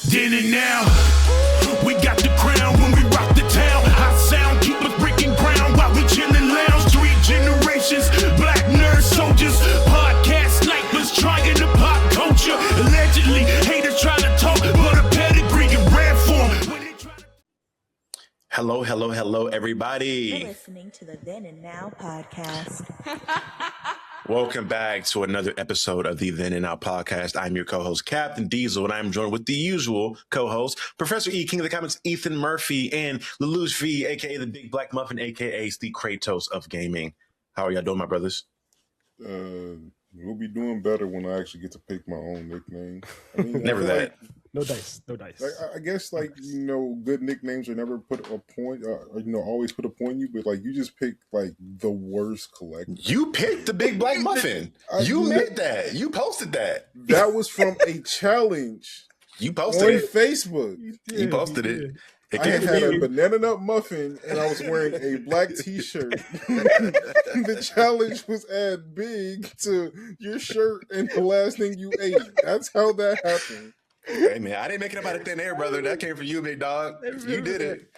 Then and now, we got the crown when we rock the town. Hot sound keep us breaking ground while we chillin' lounge. 3 generations, black nerd soldiers, podcast snipers trying to pop culture. Allegedly, haters try to talk, but a pedigree in rare form. Hello, everybody. You're listening to the Then and Now podcast. Welcome back to another episode of the Then and Now podcast. I'm your co-host, Captain Diesel, and I'm joined with the usual co-host, Professor E, King of the Comics, Ethan Murphy, and Lelouch V, a.k.a. the Big Black Muffin, a.k.a. the Kratos of gaming. How are y'all doing, my brothers? We'll be doing better when I actually get to pick my own nickname. I mean, Never that. No dice. Like, I guess, good nicknames are never put a point, always put a point in you, but, you just picked, the worst collector. You picked the Big Black Muffin. You made that. You posted that. That was from a challenge. You posted on it. Facebook. You posted it. I had a banana nut muffin and I was wearing a black t-shirt. The challenge was add big to your shirt and the last thing you ate. That's how that happened. Hey man, I didn't make it up out of thin air, brother. That came from you, big dog. You did it.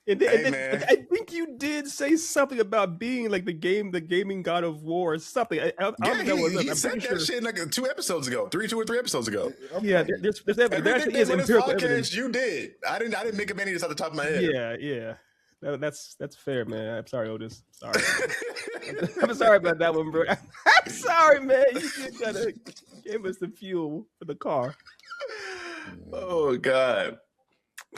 And I think you did say something about being like the gaming god of war or something. I don't know what he said that shit like 2 episodes ago, 2 or 3 episodes ago. Yeah, there's evidence. There actually is empirical evidence. You did. I didn't make up any of this off the top of my head. Yeah. That's fair, man. I'm sorry, Otis. Sorry. I'm sorry about that one, bro. I'm sorry, man. You just gotta give us the fuel for the car. Oh God.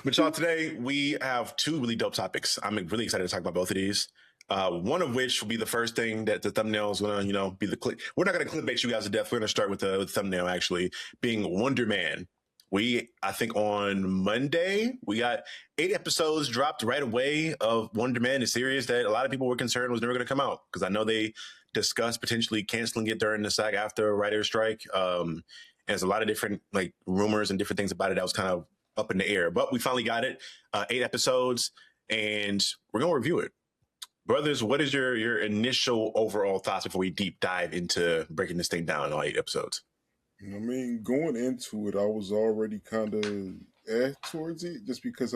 But y'all, today we have 2 really dope topics. I'm really excited to talk about both of these. One of which will be the first thing that the thumbnail is going to, be the click. We're not going to clickbait you guys to death. We're going to start with the thumbnail actually being Wonder Man. I think on Monday, we got 8 episodes dropped right away of Wonder Man, a series that a lot of people were concerned was never going to come out. Because I know they discussed potentially canceling it during the SAG-AFTRA writer's strike. And there's a lot of different rumors and different things about it that was kind of up in the air, but we finally got it. 8 episodes, and we're gonna review it. Brothers, what is your initial overall thoughts before we deep dive into breaking this thing down in all 8 episodes? I mean, going into it, I was already kind of towards it, just because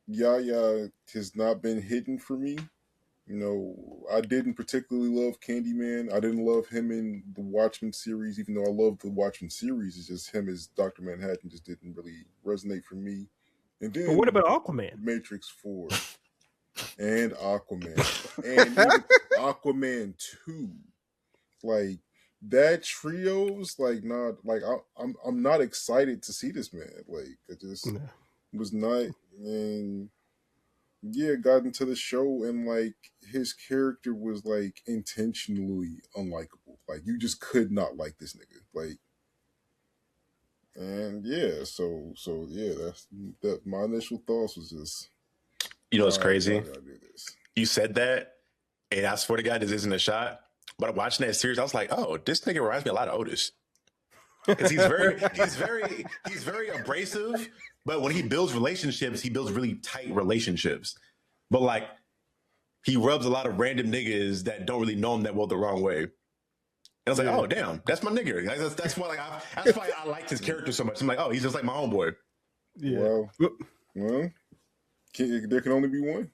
Yahya has not been hidden for me. I didn't particularly love Candyman. I didn't love him in the Watchmen series, even though I love the Watchmen series. It's just him as Dr. Manhattan just didn't really resonate for me. And then, but what about Aquaman? Matrix 4 and Aquaman and even Aquaman 2. That trio's I'm not excited to see this man. I just was not. And yeah, got into the show and his character was intentionally unlikable. You just could not like this nigga. And yeah, so yeah, that my initial thoughts was just, it's crazy. You said that, and I swear to God, this isn't a shot. But watching that series, I was like, oh, this nigga reminds me a lot of Otis. Because he's very abrasive. But when he builds relationships, he builds really tight relationships. But he rubs a lot of random niggas that don't really know him that well the wrong way. And I was like, oh damn, that's my nigga. That's why I liked his character so much. I'm like, oh, he's just like my homeboy. Yeah. Well, there can only be one.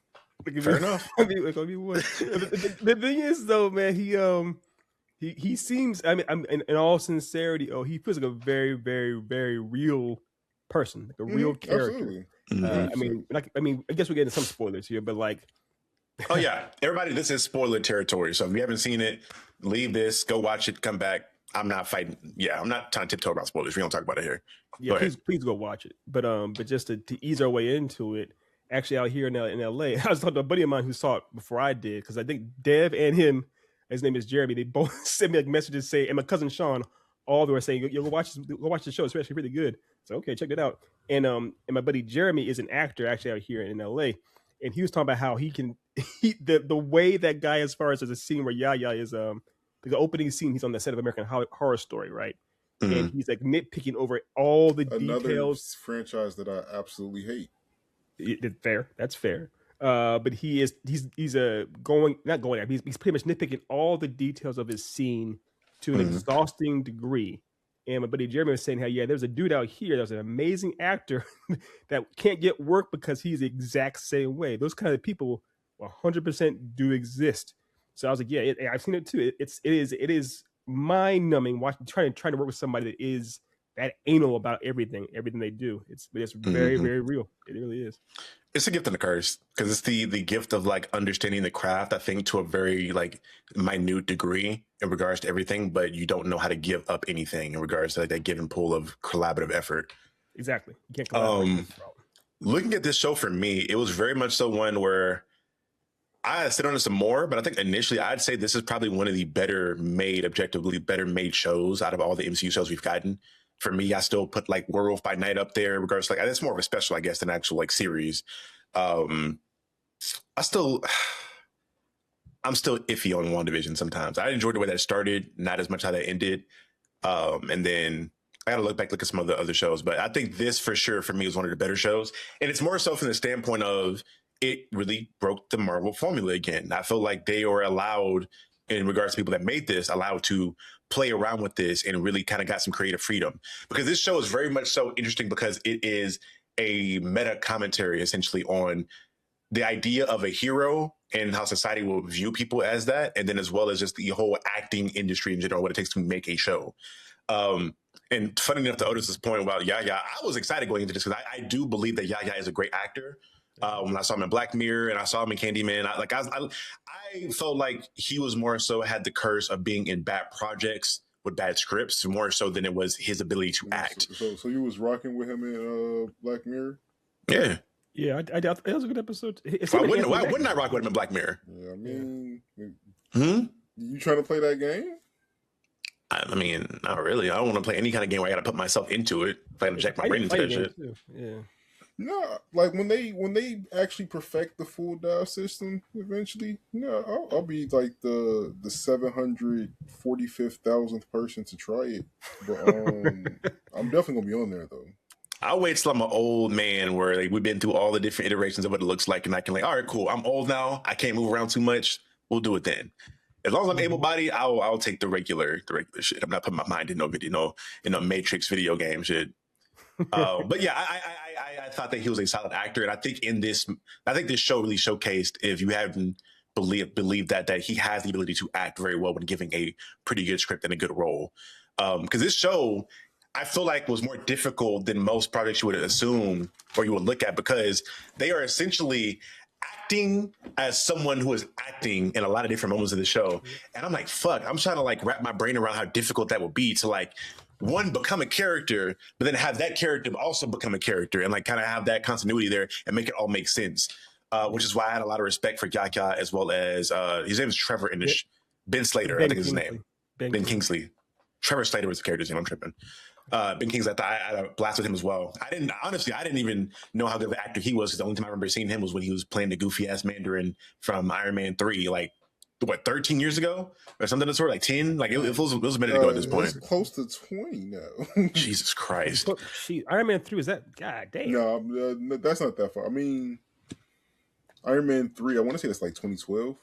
Fair enough. The thing is, though, man, he seems. I mean, in all sincerity, he feels like a very, very, very real person, like a real character. I guess we're getting some spoilers here, but oh yeah, everybody, this is spoiler territory. So if you haven't seen it, leave this, go watch it, come back. I'm not fighting. Yeah, I'm not trying to tiptoe about spoilers. We don't talk about it here. Yeah, please go watch it. But just to ease our way into it, actually out here in LA, I was talking to a buddy of mine who saw it before I did, because I think Dev and him, his name is Jeremy, they both sent me messages saying, and my cousin Sean, all they were saying, go watch the show. It's actually really good. So okay, check it out. And my buddy Jeremy is an actor actually out here in LA, and he was talking about how the way that guy, as far as there's a scene where Yahya is the opening scene, he's on the set of American Horror Story, right? Mm-hmm. And he's nitpicking over all the details. Franchise that I absolutely hate. Fair, that's fair. But he's pretty much nitpicking all the details of his scene to an exhausting degree. And my buddy Jeremy was saying how, yeah, there's a dude out here, there's an amazing actor that can't get work because he's the exact same way. Those kind of people 100% do exist. So I was like, yeah, I've seen it too. It is mind numbing watching trying to work with somebody that is that anal about everything they do. It's very, very real. It really is. It's a gift and a curse because it's the gift of like understanding the craft, I think, to a very like minute degree in regards to everything, but you don't know how to give up anything in regards to like, that give and pull of collaborative effort. Exactly. You can't collaborate. Looking at this show for me, it was very much so one where I sit on it some more, but I think initially I'd say this is probably one of the objectively better made shows out of all the MCU shows we've gotten. For me, I still put like Werewolf by Night up there, regardless. Like that's more of a special, I guess, than actual like series. I'm still iffy on WandaVision sometimes. I enjoyed the way that started, not as much how that ended. And then I got to look at some of the other shows, but I think this for sure for me is one of the better shows, and it's more so from the standpoint of it really broke the Marvel formula again. I feel like they are allowed, in regards to people that made this, allowed to play around with this and really kind of got some creative freedom, because this show is very much so interesting because it is a meta commentary essentially on the idea of a hero and how society will view people as that. And then as well as just the whole acting industry in general, what it takes to make a show. And funny enough to Otis's point about Yahya, I was excited going into this because I do believe that Yahya is a great actor. When I saw him in Black Mirror and I saw him in Candyman, I felt like he was more so had the curse of being in bad projects with bad scripts, more so than it was his ability to act. So you was rocking with him in Black Mirror? Yeah. Yeah, I doubt it was a good episode. Why wouldn't I rock with him in Black Mirror? Yeah, I mean, you trying to play that game? I mean, not really. I don't want to play any kind of game where I got to put myself into it. If I got to check my brain into that shit. Yeah. No, like when they actually perfect the full dive system eventually, I'll be like the 745,000th person to try it. But I'm definitely gonna be on there though. I'll wait till I'm an old man where like we've been through all the different iterations of what it looks like, and I can like, all right, cool. I'm old now. I can't move around too much. We'll do it then. As long as I'm able-bodied, I'll take the regular shit. I'm not putting my mind in no video, Matrix video game shit. But yeah, I thought that he was a solid actor, and I think this show really showcased, if you haven't believed that he has the ability to act very well when giving a pretty good script and a good role. Because this show, I feel like, was more difficult than most projects you would assume or you would look at, because they are essentially acting as someone who is acting in a lot of different moments of the show. And I'm like, fuck, I'm trying to like wrap my brain around how difficult that would be to like, one, become a character, but then have that character also become a character and like kind of have that continuity there and make it all make sense. Which is why I had a lot of respect for Yahya, as well as his name is Trevor in this. Ben Slater, I think is his name. Ben Kingsley. Trevor Slater was the character's name. I'm tripping. Ben Kingsley, I had a blast with him as well. I didn't even know how good of an actor he was, because the only time I remember seeing him was when he was playing the goofy ass Mandarin from Iron Man 3, like, what, 13 years ago or something of the sort, like 10? Like it was a minute ago at this point. It's close to 20 now. Jesus Christ. Iron Man 3, is that, god damn. No, that's not that far. I mean, Iron Man 3, I want to say that's like 2012.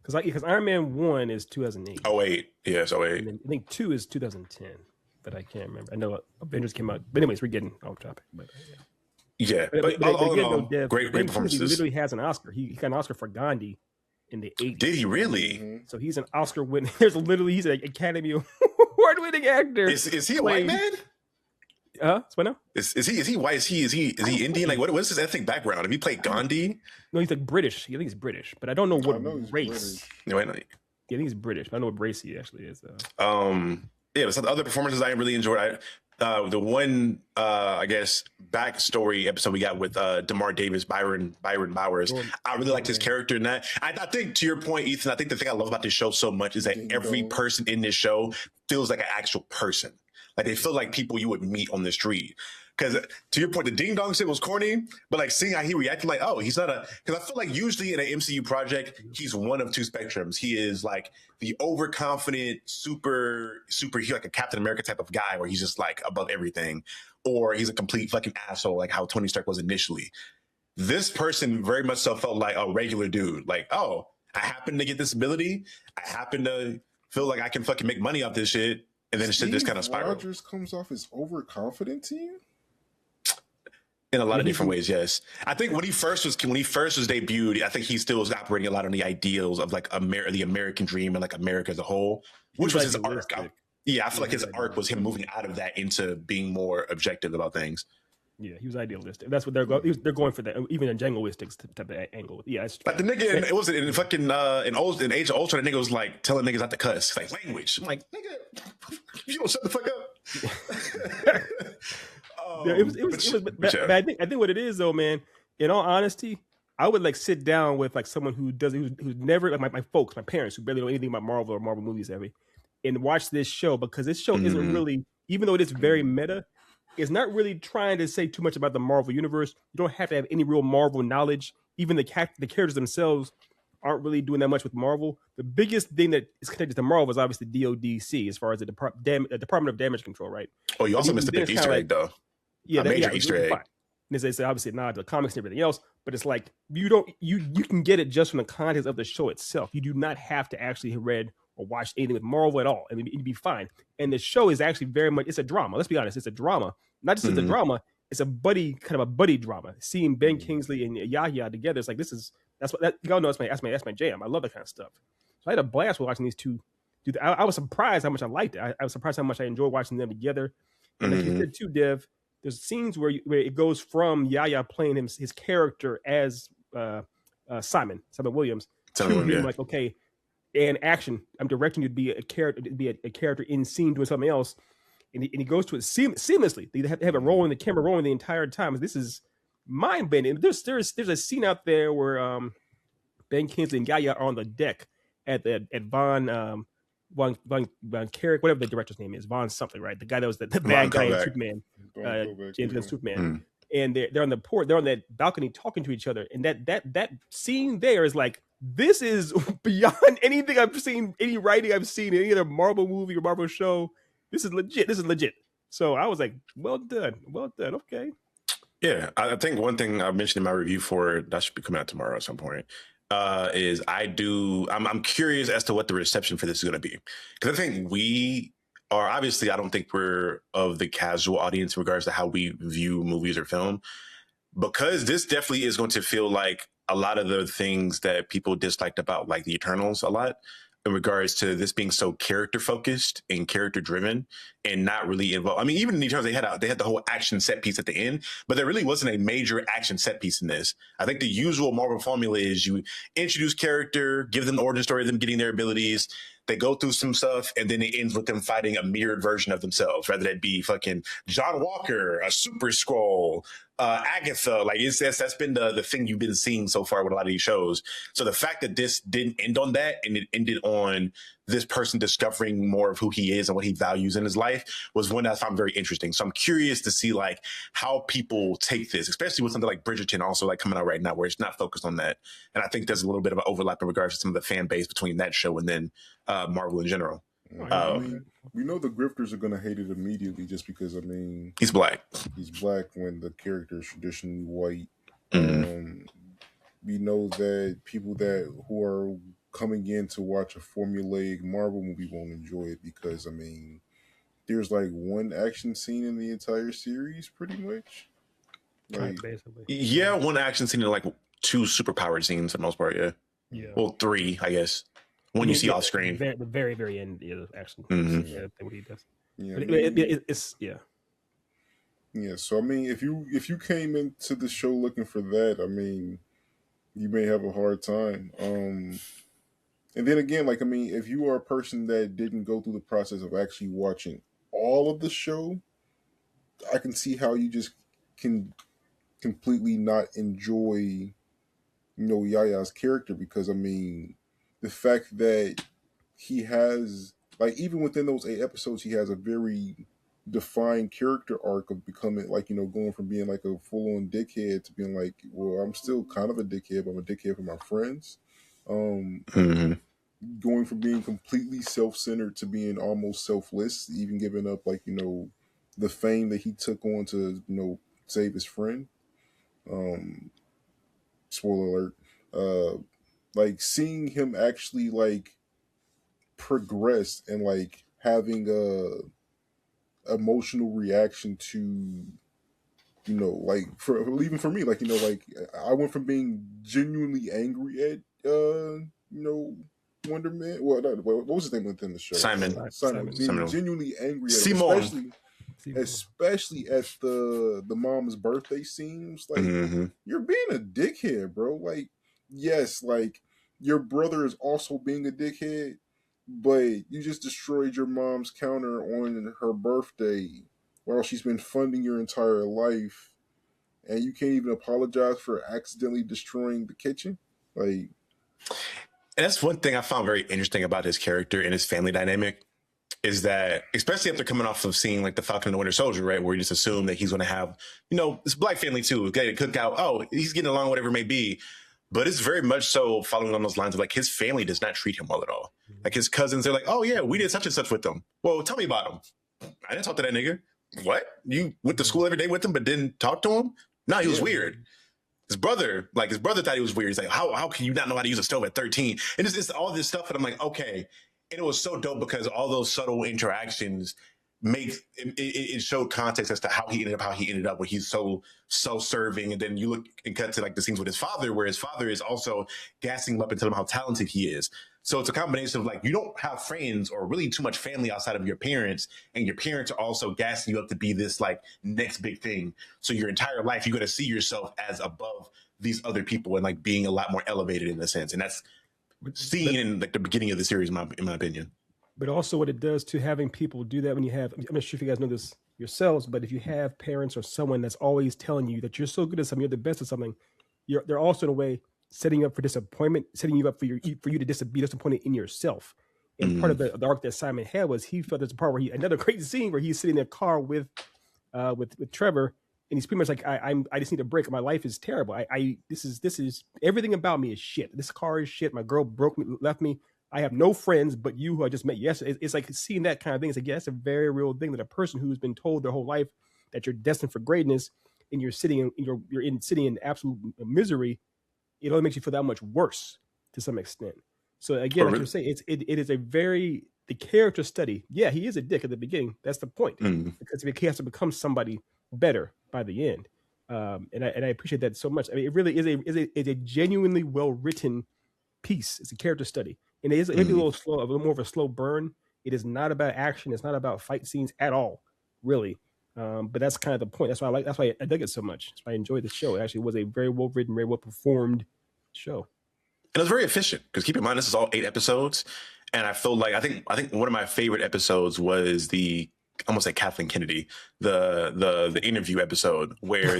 Because Iron Man 1 is 2008. 08. Yes, 08. And then I think 2 is 2010, but I can't remember. I know Avengers came out. But anyways, we're getting off topic. But yeah. But all in all, great performances. He literally has an Oscar. He got an Oscar for Gandhi in the 80s. Did he really? Mm-hmm. So he's an Oscar winner. He's an Academy Award winning actor. Is he a white man? What now? Is he white? Is he Indian? Like what's his ethnic background? Have he played Gandhi? No, he's like British. I think he's British, but I don't know what race. No, yeah, I think he's British, but I don't know what race he actually is. Yeah, some other performances I really enjoyed. The one, I guess, backstory episode we got with DeMar Davis, Byron Bowers. I really liked his character in that. I think, to your point, Ethan, I think the thing I love about this show so much is that every person in this show feels like an actual person. Like they feel like people you would meet on the street. Because to your point, the ding dong shit was corny, but like seeing how he reacted, like, oh, he's not because I feel like usually in an MCU project, he's one of two spectrums. He is like the overconfident, super, like a Captain America type of guy where he's just like above everything, or he's a complete fucking asshole, like how Tony Stark was initially. This person very much so felt like a regular dude. Like, oh, I happen to get this ability. I happen to feel like I can fucking make money off this shit. and then shit just kind of Steve spiraled Rogers comes off as overconfident to you? in a lot of Yeah, different ways. Yes, I think when he first was debuted, I think he still was operating a lot on the ideals of like the American dream and like America as a whole, which was his arc. idealistic. Yeah, I feel like he his was arc was him moving out of that into being more objective about things. Yeah, he was idealistic. That's what they're going. They're going for that, even in jingoistics type of angle. Yeah, it's Like the nigga, it was in fucking in Age of Ultron. The nigga was like telling niggas not to cuss, like language. I'm like, nigga, you don't shut the fuck up. Yeah, it was but I think what it is though, man. In all honesty, I would like sit down with like someone who's never like my folks, my parents who barely know anything about Marvel or Marvel movies every, and watch this show because this show isn't really, even though it is very meta, it's not really trying to say too much about the Marvel universe. You don't have to have any real Marvel knowledge. Even the characters themselves aren't really doing that much with Marvel. The biggest thing that is connected to Marvel is obviously DODC, as far as the Department of Damage Control, right? Oh, you also missed a big Easter egg though. Yeah, major Easter egg. Fine. And it's obviously not the comics and everything else, but it's like you can get it just from the context of the show itself. You do not have to actually have read or watched anything with Marvel at all, and you'd be fine. And the show is actually very much, it's a drama. Let's be honest, it's a drama. Not just as a drama, it's a buddy drama. Seeing Ben Kingsley and Yahya together, it's like y'all know that's my jam. I love that kind of stuff. So I had a blast watching these two. Dude, I was surprised how much I liked it. I was surprised how much I enjoyed watching them together. And like you said too, Dev, there's scenes where it goes from Yahya playing his character as Simon Williams to being like, okay, and action, I'm directing you to be a character in scene doing something else. And he goes to it seamlessly. They have a rolling, the camera rolling the entire time. This is mind bending. There's a scene out there where Ben Kingsley and Yahya are on the deck at Von Carrick, whatever the director's name is, Von something, right? The guy that was the bad guy in Superman, James Gunn Superman. And they're on the port, they're on that balcony talking to each other, and that scene there is like, this is beyond anything I've seen, any writing I've seen in any other Marvel movie or Marvel show. This is legit. So I was like, well done. Okay. Yeah, I think one thing I mentioned in my review for it, that should be coming out tomorrow at some point, is I'm curious as to what the reception for this is going to be, because I think we are, obviously I don't think we're of the casual audience in regards to how we view movies or film, because this definitely is going to feel like a lot of the things that people disliked about like the Eternals a lot, in regards to this being so character focused and character driven and not really involved. I mean, even in the Eternals, they had the whole action set piece at the end, but there really wasn't a major action set piece in this. I think the usual Marvel formula is you introduce character, give them the origin story of them getting their abilities, they go through some stuff, and then it ends with them fighting a mirrored version of themselves, whether that be fucking John Walker, a Super Skrull, Agatha. Like that's been the thing you've been seeing so far with a lot of these shows. So the fact that this didn't end on that and it ended on this person discovering more of who he is and what he values in his life was one that I found very interesting. So I'm curious to see like how people take this, especially with something like Bridgerton also like coming out right now, where it's not focused on that. And I think there's a little bit of an overlap in regards to some of the fan base between that show and then Marvel in general. I mean, we know the grifters are going to hate it immediately just because, I mean, he's black when the character is traditionally white. We know that people who are coming in to watch a formulaic Marvel movie won't enjoy it because, I mean, there's like one action scene in the entire series, pretty much. Like, basically. Yeah, one action scene and like two superpowered scenes for the most part. Yeah. Well, three, I guess. When you see off screen, the very, very end, action. Mm-hmm. What he does. Yeah, it's yeah. Yeah, so I mean, if you came into the show looking for that, I mean, you may have a hard time. And then again, like, I mean, if you are a person that didn't go through the process of actually watching all of the show, I can see how you just can completely not enjoy, Yahya's character, because I mean, the fact that he has, like, even within those 8 episodes, he has a very defined character arc of becoming, like, going from being like a full-on dickhead to being like, well, I'm still kind of a dickhead, but I'm a dickhead for my friends. Going from being completely self-centered to being almost selfless, even giving up, like, the fame that he took on to, save his friend. Spoiler alert. Like, seeing him actually, like, progress and, like, having a emotional reaction to, like even for me, like like I went from being genuinely angry at Wonder Man. What was his name within the show? Simon. Being genuinely angry at him, especially at the mom's birthday scenes. Like, you're being a dickhead, bro. Like, yes, like your brother is also being a dickhead, but you just destroyed your mom's counter on her birthday while she's been funding your entire life, and you can't even apologize for accidentally destroying the kitchen. Like, and that's one thing I found very interesting about his character and his family dynamic, is that, especially after coming off of seeing like the Falcon and the Winter Soldier, right, where you just assume that he's going to have, this black family too, get a cookout. Oh, he's getting along, whatever it may be. But it's very much so following on those lines of like his family does not treat him well at all. Like his cousins, they're like, oh yeah, we did such and such with them. Well, tell me about him. I didn't talk to that nigga. What? You went to school every day with him, but didn't talk to him? No, he was weird. His brother thought he was weird. He's like, how can you not know how to use a stove at 13? And it's all this stuff. And I'm like, okay. And it was so dope because all those subtle interactions it showed context as to how he ended up where he's so self-serving. And then you look and cut to like the scenes with his father, where his father is also gassing him up and telling him how talented he is. So it's a combination of like, you don't have friends or really too much family outside of your parents, and your parents are also gassing you up to be this like next big thing. So your entire life, you're going to see yourself as above these other people and like being a lot more elevated in a sense. And that's seen in like the beginning of the series, in my opinion. But also what it does to having people do that when you have, I'm not sure if you guys know this yourselves, but if you have parents or someone that's always telling you that you're so good at something, you're the best at something, they're also in a way setting you up for disappointment, setting you up for you to be disappointed in yourself. And part of the arc that Simon had was he felt there's a part where another great scene where he's sitting in a car with Trevor, and he's pretty much like, I just need a break. My life is terrible. This is everything about me is shit. This car is shit. My girl broke me, left me. I have no friends but you who I just met. Yes, it's like seeing that kind of thing. It's like, yeah, that's a very real thing, that a person who's been told their whole life that you're destined for greatness, and you're sitting in absolute misery, it only makes you feel that much worse to some extent. So again, like you're saying, it is the character study. Yeah, he is a dick at the beginning. That's the point, because he has to become somebody better by the end. And I appreciate that so much. I mean, it really is a genuinely well written piece. It's a character study. And it is maybe a little more of a slow burn. It is not about action. It's not about fight scenes at all, really. But that's kind of the point. That's why I dug it so much. That's why I enjoyed the show. It actually was a very well written, very well performed show. And it was very efficient, because keep in mind, this is all 8 episodes. And I feel like, I think one of my favorite episodes was the, almost like Kathleen Kennedy, the interview episode where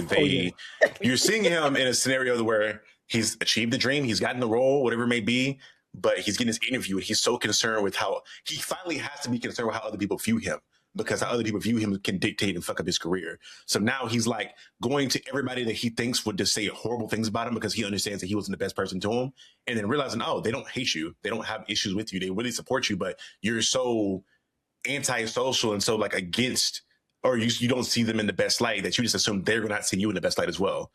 you're seeing him in a scenario where he's achieved the dream, he's gotten the role, whatever it may be, but he's getting this interview and he's so concerned with how he finally has to be concerned with how other people view him, because how other people view him can dictate and fuck up his career. So now he's like going to everybody that he thinks would just say horrible things about him because he understands that he wasn't the best person to him, and then realizing, oh, they don't hate you, they don't have issues with you, they really support you, but you're so antisocial and so like against, or you don't see them in the best light, that you just assume they're not seeing you in the best light as well.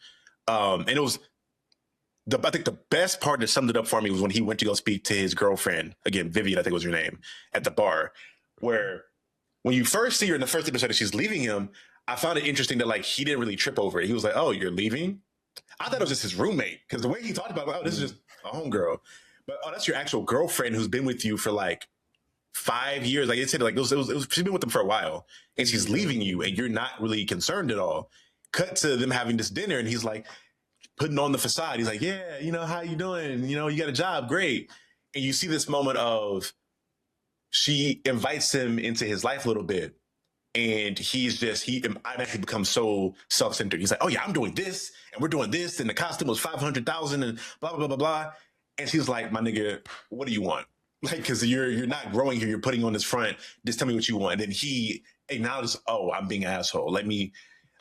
And it was I think the best part that summed it up for me was when he went to go speak to his girlfriend, again, Vivian, I think was her name, at the bar, where when you first see her in the first episode and she's leaving him, I found it interesting that like he didn't really trip over it. He was like, oh, you're leaving? I thought it was just his roommate, because the way he talked about it, oh, this is just a homegirl. But oh, that's your actual girlfriend who's been with you for like 5 years. Like it said, like it was she's been with them for a while, and she's leaving you, and you're not really concerned at all. Cut to them having this dinner, and he's like putting on the facade. He's like, yeah, how you doing? You got a job, great. And you see this moment of she invites him into his life a little bit, and he automatically becomes so self-centered. He's like, oh yeah, I'm doing this, and we're doing this, and the costume was $500,000, and blah blah blah blah blah. And she's like, my nigga, what do you want? Like, because you're not growing here, you're putting on this front. Just tell me what you want. And then he acknowledges, oh, I'm being an asshole. Let me.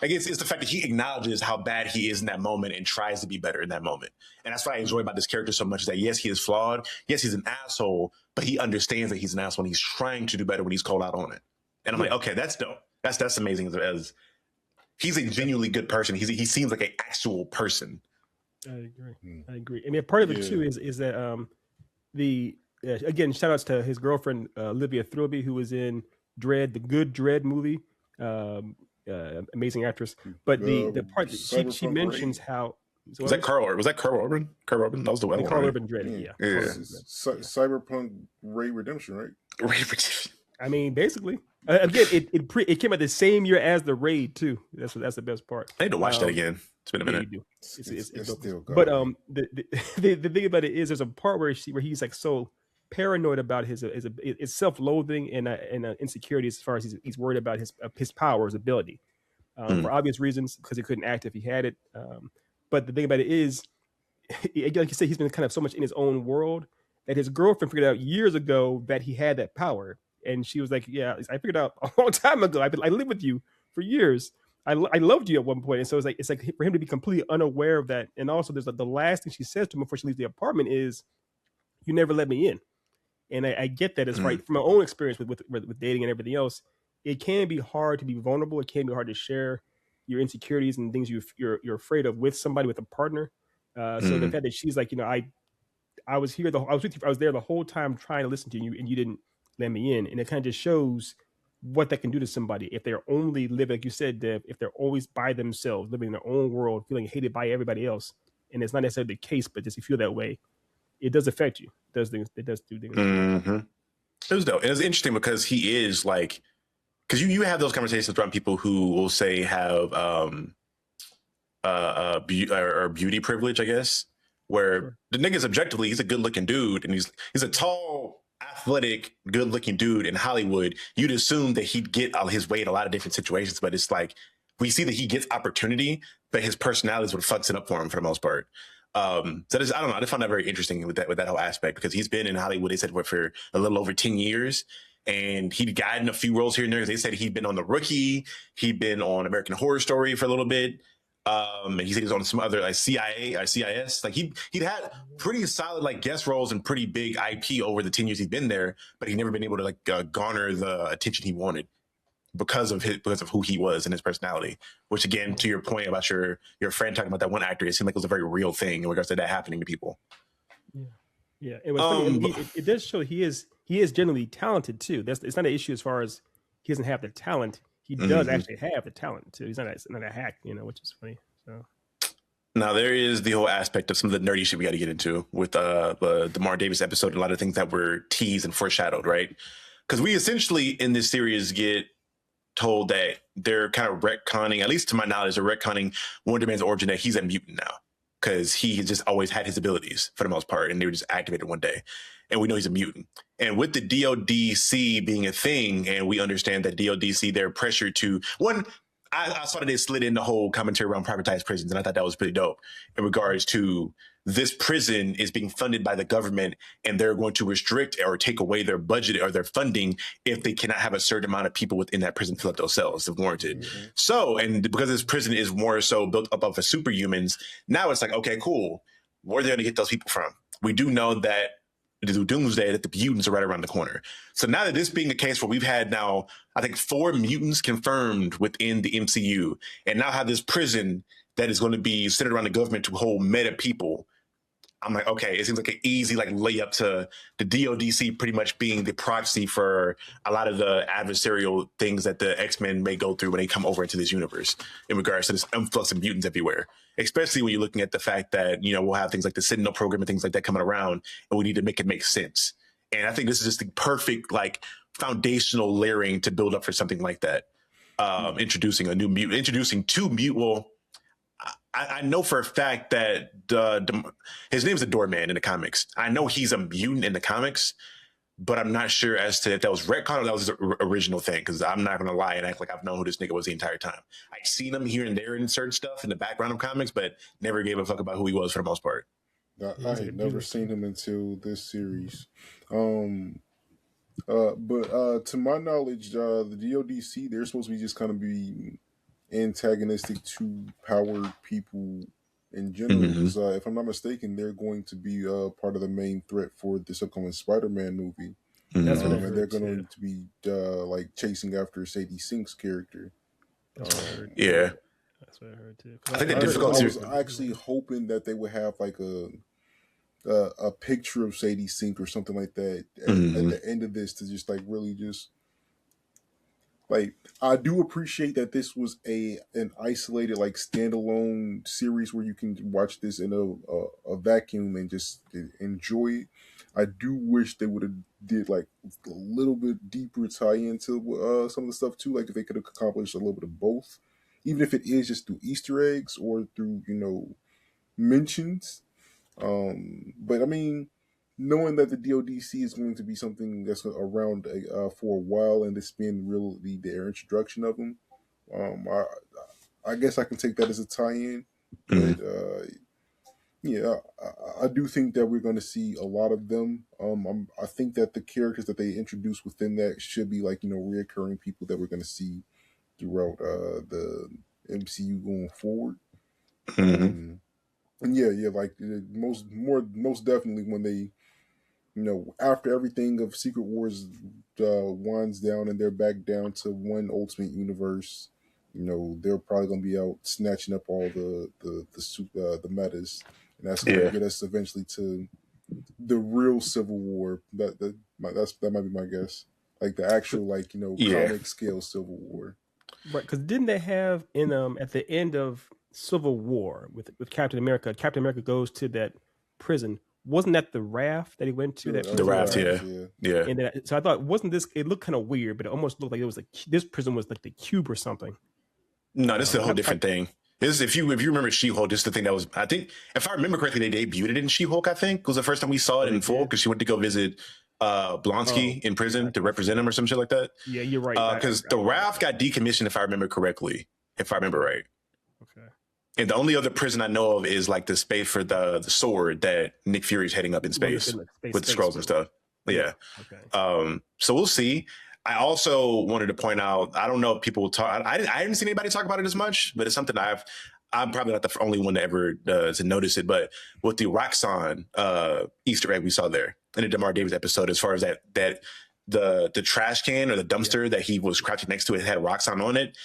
Like it's the fact that he acknowledges how bad he is in that moment and tries to be better in that moment. And that's what I enjoy about this character so much, is that yes, he is flawed. Yes, he's an asshole, but he understands that he's an asshole and he's trying to do better when he's called out on it. And I'm like, okay, that's dope. That's amazing. As he's a genuinely good person. He seems like an actual person. I agree. I mean, part of it too is that the Yeah, again, shout outs to his girlfriend Olivia Thirlby, who was in the good Dread movie. Amazing actress. But the part that she Cyberpunk mentions Raid. how Was that Carl? Was that Carl Urban? Carl Urban. That was the one. Carl Right? Urban Dread. Yeah. Yeah. Yeah. Cyberpunk Raid Redemption, right? I mean, basically, again, it came out the same year as the Raid too. That's the best part. I need to watch that again. It's been a Yeah, minute. you do. It's dope. still good. But the thing about it is, there's a part where he's like so paranoid about his self-loathing and insecurities, as far as he's worried about his power, his ability, for obvious reasons, because he couldn't act if he had it. But the thing about it is, like you said, he's been kind of so much in his own world that his girlfriend figured out years ago that he had that power, and she was like, "Yeah, I figured out a long time ago. I lived with you for years. I loved you at one point." And so it's like for him to be completely unaware of that. And also, there's the last thing she says to him before she leaves the apartment is, "You never let me in." And I get that. It's right from my own experience with dating and everything else. It can be hard to be vulnerable. It can be hard to share your insecurities and things you're afraid of with somebody, with a partner. So the fact that she's like, I was here, I was with you, I was there the whole time trying to listen to you, and you didn't let me in. And it kind of just shows what that can do to somebody if they're only living, like you said, Dev, if they're always by themselves, living in their own world, feeling hated by everybody else. And it's not necessarily the case, but just you feel that way, it does affect you. It does things. It does do things. It was dope. And it's interesting because he is like, because you have those conversations around people who will say have beauty privilege, I guess, where the nigga's objectively, he's a good looking dude, and he's a tall, athletic, good looking dude in Hollywood. You'd assume that he'd get all his way in a lot of different situations, but it's like we see that he gets opportunity, but his personality is what fucks it up for him for the most part. So I don't know. I just found that very interesting with that whole aspect, because he's been in Hollywood, they said, for a little over 10 years. And he'd gotten a few roles here and there. They said he'd been on The Rookie. He'd been on American Horror Story for a little bit. And he said he was on some other like CIA or CIS. Like he'd had pretty solid like guest roles and pretty big IP over the 10 years he'd been there, but he'd never been able to like garner the attention he wanted because of who he was and his personality. Which again, to your point about your friend talking about that one actor, it seemed like it was a very real thing in regards to that happening to people. Yeah. It was funny. It does show he is generally talented too. It's not an issue as far as he doesn't have the talent. He does actually have the talent too. He's not a hack, which is funny. So now there is the whole aspect of some of the nerdy shit we got to get into with the Demar Davis episode and a lot of things that were teased and foreshadowed, right? Because we essentially in this series get told that they're kind of retconning, at least to my knowledge, they're retconning Wonder Man's origin, that he's a mutant now, because he has just always had his abilities for the most part, and they were just activated one day. And we know he's a mutant. And with the DODC being a thing, and we understand that DODC, they're pressured to, one, I saw that they slid in the whole commentary around privatized prisons, and I thought that was pretty dope in regards to this prison is being funded by the government, and they're going to restrict or take away their budget or their funding if they cannot have a certain amount of people within that prison fill up those cells if warranted. So, and because this prison is more so built up of superhumans, now it's like, okay, cool. Where are they going to get those people from? We do know that the doomsday, that the mutants are right around the corner. So now that this being the case where we've had now, I think 4 mutants confirmed within the MCU, and now have this prison that is going to be centered around the government to hold meta people, I'm like, okay, it seems like an easy like layup to the DODC pretty much being the proxy for a lot of the adversarial things that the X-Men may go through when they come over into this universe in regards to this influx of mutants everywhere, especially when you're looking at the fact that, we'll have things like the Sentinel program and things like that coming around, and we need to make it make sense. And I think this is just the perfect like foundational layering to build up for something like that. Introducing a new mutant, introducing 2 mutants. I know for a fact that his name's the Doorman in the comics. I know he's a mutant in the comics, but I'm not sure as to if that was retcon or that was his original thing, because I'm not going to lie and act like I've known who this nigga was the entire time. I've seen him here and there in certain stuff in the background of comics, but never gave a fuck about who he was for the most part. I had never seen him until this series. But to my knowledge, the DODC, they're supposed to be just kind of be antagonistic to powered people in general. Because if I'm not mistaken, they're going to be part of the main threat for this upcoming Spider-Man movie. That's what I And heard, they're going to be like chasing after Sadie Sink's character. That's what I heard. Yeah. That's what I heard too. I think the I difficulty. was actually hoping that they would have like a a picture of Sadie Sink or something like that at the end of this to just like really just like I do appreciate that this was an isolated like standalone series where you can watch this in a vacuum and just enjoy it. I do wish they would have did like a little bit deeper tie into some of the stuff too. Like if they could have accomplished a little bit of both, even if it is just through Easter eggs or through mentions. But I mean, knowing that the DODC is going to be something that's around for a while, and this being really their introduction of them, I guess I can take that as a tie-in. But yeah, I do think that we're going to see a lot of them. I think that the characters that they introduce within that should be like reoccurring people that we're going to see throughout the MCU going forward. And yeah, like most definitely when they, after everything of Secret Wars winds down and they're back down to one Ultimate Universe, they're probably gonna be out snatching up all the metas, and that's gonna get us eventually to the real Civil War. That might be my guess, like the actual comic scale Civil War. Right, because didn't they have in at the end of Civil War with Captain America? Captain America goes to that prison. Wasn't that the raft that he went to? The raft, yeah. And so I thought, wasn't this? It looked kind of weird, but it almost looked like it was like this prison was like the cube or something. No, this is a whole different thing. This is, if you remember She-Hulk, this is the thing that was, I think, if I remember correctly, they debuted it in She-Hulk. I think it was the first time we saw it in full because she went to go visit Blonsky in prison to represent him or some shit like that. Yeah, you're right. Because the raft got decommissioned, if I remember correctly, if I remember right. Okay. And the only other prison I know of is like the space for the sword that Nick Fury's heading up in space with the scrolls and stuff. Yeah. Okay. So we'll see. I also wanted to point out, I don't know if people will talk. I didn't see anybody talk about it as much, but it's something I'm probably not the only one to ever to notice it. But with the Roxxon Easter egg we saw there in the Damar Davis episode, as far as that the trash can or the dumpster that he was crouching next to, it had Roxxon on it,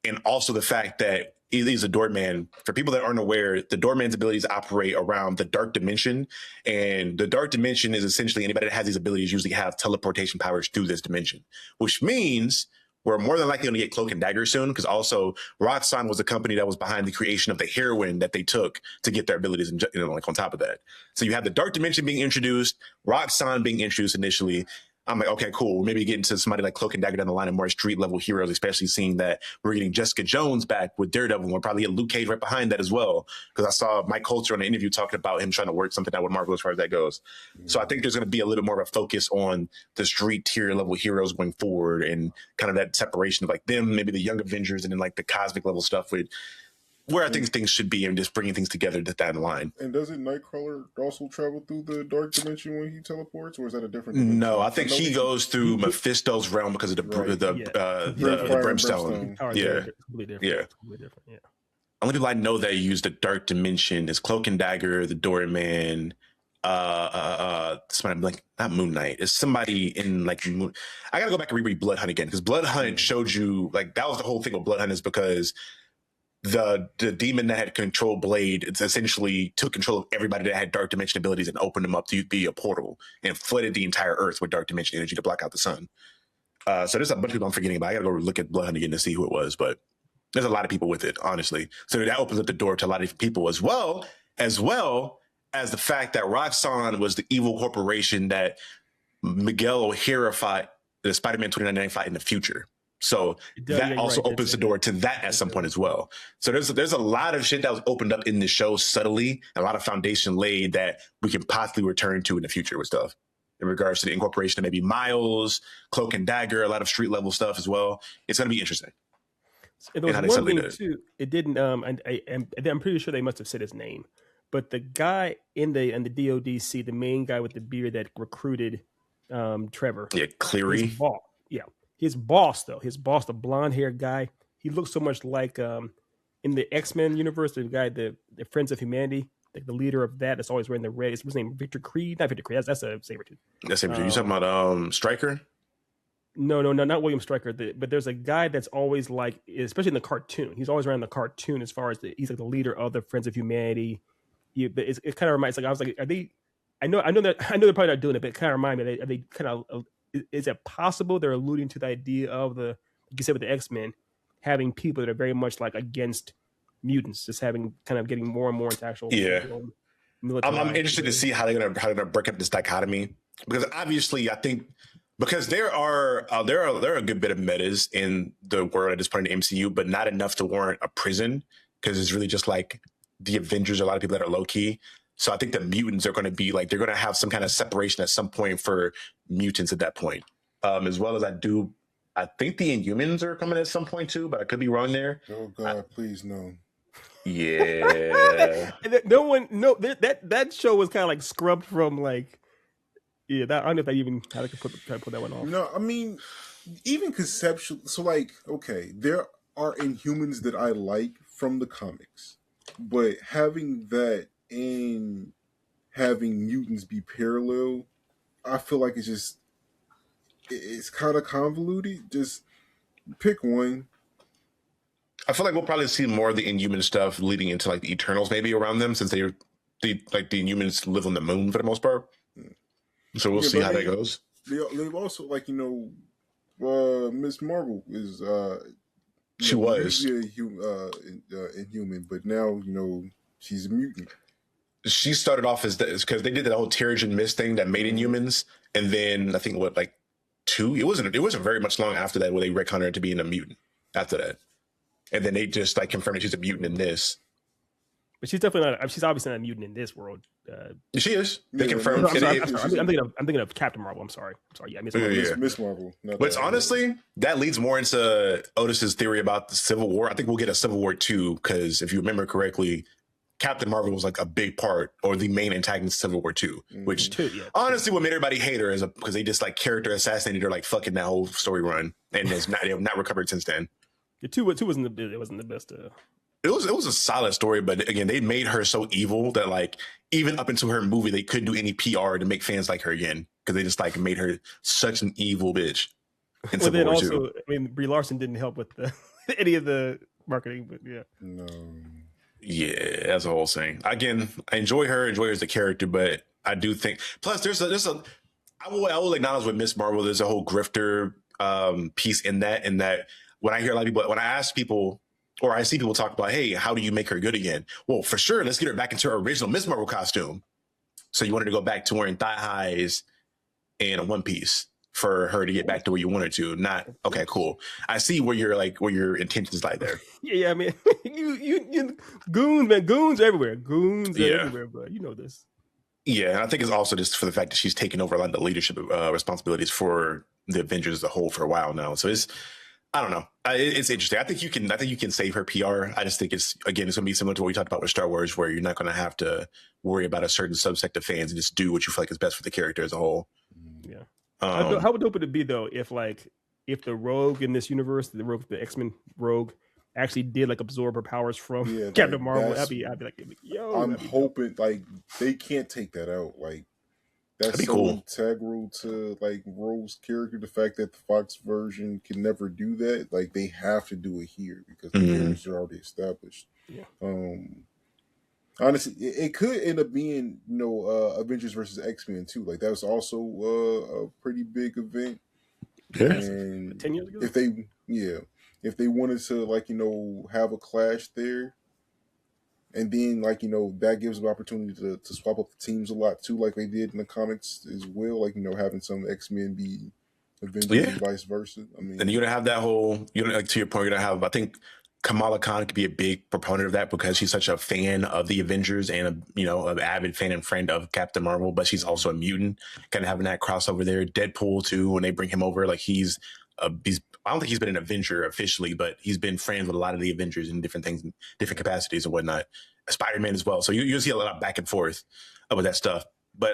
and also the fact that he's a Doorman. For people that aren't aware, the Doorman's abilities operate around the dark dimension, and the dark dimension is essentially anybody that has these abilities usually have teleportation powers through this dimension, which means we're more than likely going to get Cloak and Dagger soon, because also Roxxon was the company that was behind the creation of the heroine that they took to get their abilities, and like on top of that. So you have the dark dimension being introduced, Roxxon being introduced initially. I'm like, okay, cool. Maybe get into somebody like Cloak and Dagger down the line and more street level heroes, especially seeing that we're getting Jessica Jones back with Daredevil. We'll probably get Luke Cage right behind that as well. Because I saw Mike Coulter on an interview talking about him trying to work something out with Marvel as far as that goes. So I think there's going to be a little more of a focus on the street tier level heroes going forward, and kind of that separation of like them, maybe the Young Avengers, and then like the cosmic level stuff with where I think things should be, and just bringing things together down the line. And doesn't Nightcrawler also travel through the dark dimension when he teleports, or is that a different dimension? No, I think he goes through Mephisto's realm because of the brimstone. Yeah. Only people I know that use the dark dimension is Cloak and Dagger, the Doorman, somebody like not Moon Knight. It's somebody in like Moon. I gotta go back and reread Blood Hunt again, because Blood Hunt showed you like that was the whole thing with Blood Hunt, is because the demon that had control Blade, it's essentially took control of everybody that had dark dimension abilities and opened them up to be a portal and flooded the entire earth with dark dimension energy to block out the sun. So there's a bunch of people I'm forgetting about. I gotta go look at Blood Hunt again to see who it was, but there's a lot of people with it, honestly. So that opens up the door to a lot of different people, as well as the fact that Roxxon was the evil corporation that Miguel O'Hara fought, the Spider-Man 2099 fight in the future. So that also opens the door to that at some point as well. So there's a lot of shit that was opened up in the show subtly, and a lot of foundation laid that we can possibly return to in the future with stuff in regards to the incorporation of maybe Miles, Cloak and Dagger, a lot of street level stuff as well. It's going to be interesting. And there was one thing too. It didn't. I'm pretty sure they must have said his name, but the guy in the DODC, the main guy with the beard that recruited Trevor. Yeah, Cleary. His boss, the blonde haired guy, he looks so much like in the X-Men universe, the guy, the Friends of Humanity, like the leader of that's always wearing the red. Is his name Victor Creed? Not Victor Creed. That's a Sabretooth. That's Sabretooth. You talking about Stryker? No, not William Stryker. But there's a guy that's always like, especially in the cartoon, he's always around the cartoon as far as he's like the leader of the Friends of Humanity. It kind of reminds, like I was like, are they I know they're probably not doing it, but it kind of remind me. They kind of is it possible they're alluding to the idea of like you said with the X-Men having people that are very much like against mutants, just having kind of getting more and more into actual I'm interested to see how they're gonna break up this dichotomy, because obviously I think because there are a good bit of metas in the world at this point in the MCU, but not enough to warrant a prison, because it's really just like the Avengers, a lot of people that are low key. So I think the mutants are going to be like, they're going to have some kind of separation at some point for mutants at that point. As well as I think the Inhumans are coming at some point too, but I could be wrong there. Oh God, please no. Yeah. that show was kind of like scrubbed from like, I don't know if I even how they could put that one off. No, I mean, even conceptual. So like, okay, there are Inhumans that I like from the comics, but having that and having mutants be parallel, I feel like it's kind of convoluted. Just pick one. I feel like we'll probably see more of the Inhuman stuff leading into like the Eternals maybe around them, since the Inhumans live on the moon for the most part. So we'll see how that goes. They've also like Miss Marvel is she was Inhuman, but now she's a mutant. She started off as because they did that whole Terrigen Mist thing that made Inhumans, and then I think it wasn't very much long after that where they retconned her to being a mutant after that, and then they just like confirmed that she's a mutant in this. But she's definitely not. She's obviously not a mutant in this world. She is. They confirmed. No, I'm thinking of Captain Marvel. I'm sorry. Yeah, Miss Marvel. Miss Marvel. But honestly, that leads more into Otis's theory about the Civil War. I think we'll get a Civil War 2, because if you remember correctly, Captain Marvel was like a big part or the main antagonist of Civil War 2, which honestly what made everybody hate her is because they just like character assassinated her like fucking that whole story run, and they have not recovered since then. The two wasn't the best. It was a solid story, but again, they made her so evil that like even up into her movie, they couldn't do any PR to make fans like her again, because they just like made her such an evil bitch. In Civil War 2. I mean, Brie Larson didn't help with any of the marketing, but yeah. No. Yeah, that's the whole thing. Again, I enjoy her as a character, but I do think. Plus, I will acknowledge with Miss Marvel, there's a whole grifter piece in that when I hear a lot of people, when I ask people, or I see people talk about, hey, how do you make her good again? Well, for sure, let's get her back into her original Miss Marvel costume. So you wanted to go back to wearing thigh highs and a one piece for her to get back to where you wanted to. Not okay, cool. I see where your intentions lie there. Yeah, I mean, you goons, man, goons everywhere, everywhere, bro. You know this. Yeah, and I think it's also just for the fact that she's taken over a lot of the leadership responsibilities for the Avengers as a whole for a while now. So I don't know. It's interesting. I think you can save her PR. I just think it's going to be similar to what we talked about with Star Wars, where you're not going to have to worry about a certain subsect of fans and just do what you feel like is best for the character as a whole. Yeah. How dope would it be though if the Rogue in this universe, the X-Men Rogue, actually did like absorb her powers from Captain Marvel? I'd be like, yo. I'm hoping like they can't take that out. Like that's so cool. Integral to like Rogue's character. The fact that the Fox version can never do that, like they have to do it here because the characters are already established. Yeah. Honestly, it could end up being Avengers versus X-Men too. Like that was also a pretty big event. Yeah. And 10 years ago. If they wanted to have a clash there, and then that gives them opportunity to swap up the teams a lot too, like they did in the comics as well. Like having some X-Men be Avengers and vice versa. I mean, and you're gonna have that whole. To your point, you're gonna have. I think Kamala Khan could be a big proponent of that because she's such a fan of the Avengers and an avid fan and friend of Captain Marvel, but she's also a mutant. Kind of having that crossover there. Deadpool too, when they bring him over, like he's I don't think he's been an Avenger officially, but he's been friends with a lot of the Avengers in different things, different capacities and whatnot. Spider-Man as well. So you'll see a lot of back and forth with that stuff. But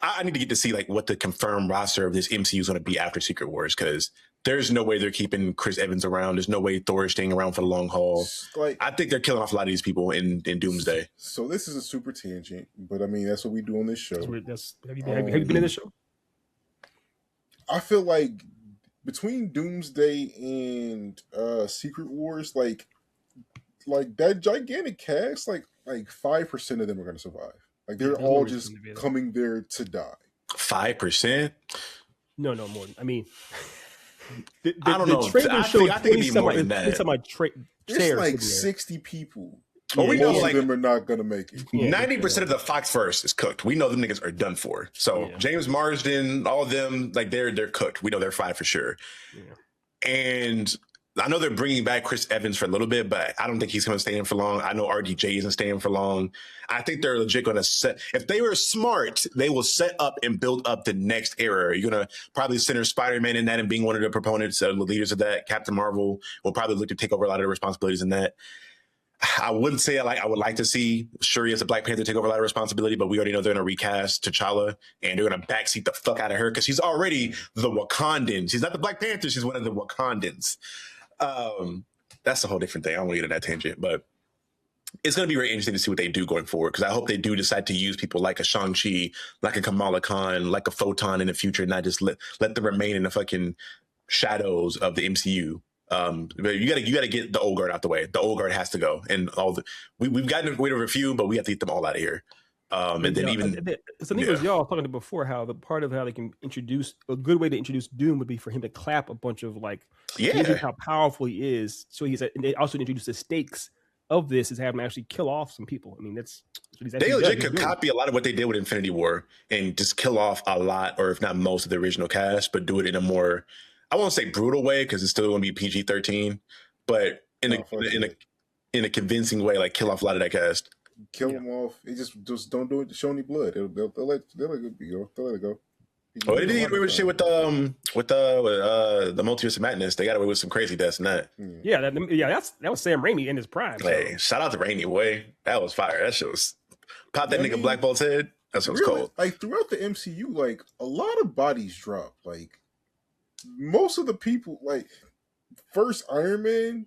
I need to get to see like what the confirmed roster of this MCU is going to be after Secret Wars, because there's no way they're keeping Chris Evans around. There's no way Thor is staying around for the long haul. Like, I think they're killing off a lot of these people in Doomsday. So this is a super tangent, but I mean that's what we do on this show. Have you been in this show? I feel like between Doomsday and Secret Wars, like that gigantic cast, like 5% of them are going to survive. Like they're There's no all reason just to be there. coming there to die. 5%. No, more. I mean, I don't know. trailer I showed think it'd be more than that. It's Like 60 people. Oh, we know, Most like, of them are not gonna make it. 90% of the Fox First is cooked. We know them niggas are done for. So Yeah. James Marsden, all of them, like they're cooked. We know they're 5 for sure. Yeah. And I know they're bringing back Chris Evans for a little bit, but I don't think he's going to stay in for long. I know RDJ isn't staying for long. I think they're legit going to set. If they were smart, they will set up and build up the next era. You're going to probably center Spider-Man in that and being one of the proponents, the leaders of that. Captain Marvel will probably look to take over a lot of the responsibilities in that. I wouldn't say I would like to see Shuri as a Black Panther take over a lot of responsibility, but we already know they're going to recast T'Challa and they're going to backseat the fuck out of her because she's already the Wakandan. She's not the Black Panther. She's one of the Wakandans. That's a whole different thing. I don't want to get in that tangent, but it's going to be very interesting to see what they do going forward because I hope they do decide to use people like a Shang-Chi, like a Kamala Khan, like a Photon in the future, and not just let them remain in the fucking shadows of the MCU. But you gotta get the old guard out the way. The old guard has to go, and we've gotten rid of a few, but we have to get them all out of here. And then it was y'all talking before how the part of how they can introduce a good way to introduce Doom would be for him to clap a bunch of how powerful he is. So and they also introduce the stakes of this is have him actually kill off some people. I mean, that's what he's they legit could copy a lot of what they did with Infinity War and just kill off a lot, or if not most of the original cast, but do it in a more, I won't say brutal way because it's still going to be PG-13, but in a convincing way, like kill off a lot of that cast. Kill them off. It just don't do it to show any blood. They'll let it go. They'll let it go. Oh, they did get away with shit with the Multiverse of Madness. They got away with some crazy deaths in that. Yeah, that was Sam Raimi in his prime. Hey, shout out to Raimi, boy. That was fire. That shit was pop that nigga Black Bolt's head. That shit was cold. Like throughout the MCU, like a lot of bodies dropped. Like most of the people, like first Iron Man,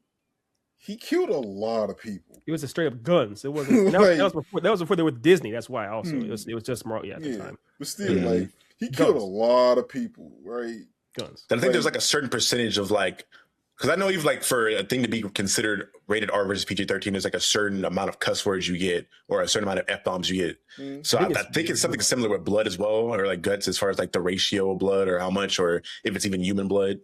he killed a lot of people. It was a straight up guns. It wasn't. That was before they were with Disney. That's why also it was just more at the time. But still, like he killed a lot of people, right? Guns. And I think there's like a certain percentage of because I know even like for a thing to be considered rated R versus PG-13, there's like a certain amount of cuss words you get or a certain amount of F-bombs you get. So I think it's something similar with blood as well, or like guts as far as like the ratio of blood or how much, or if it's even human blood.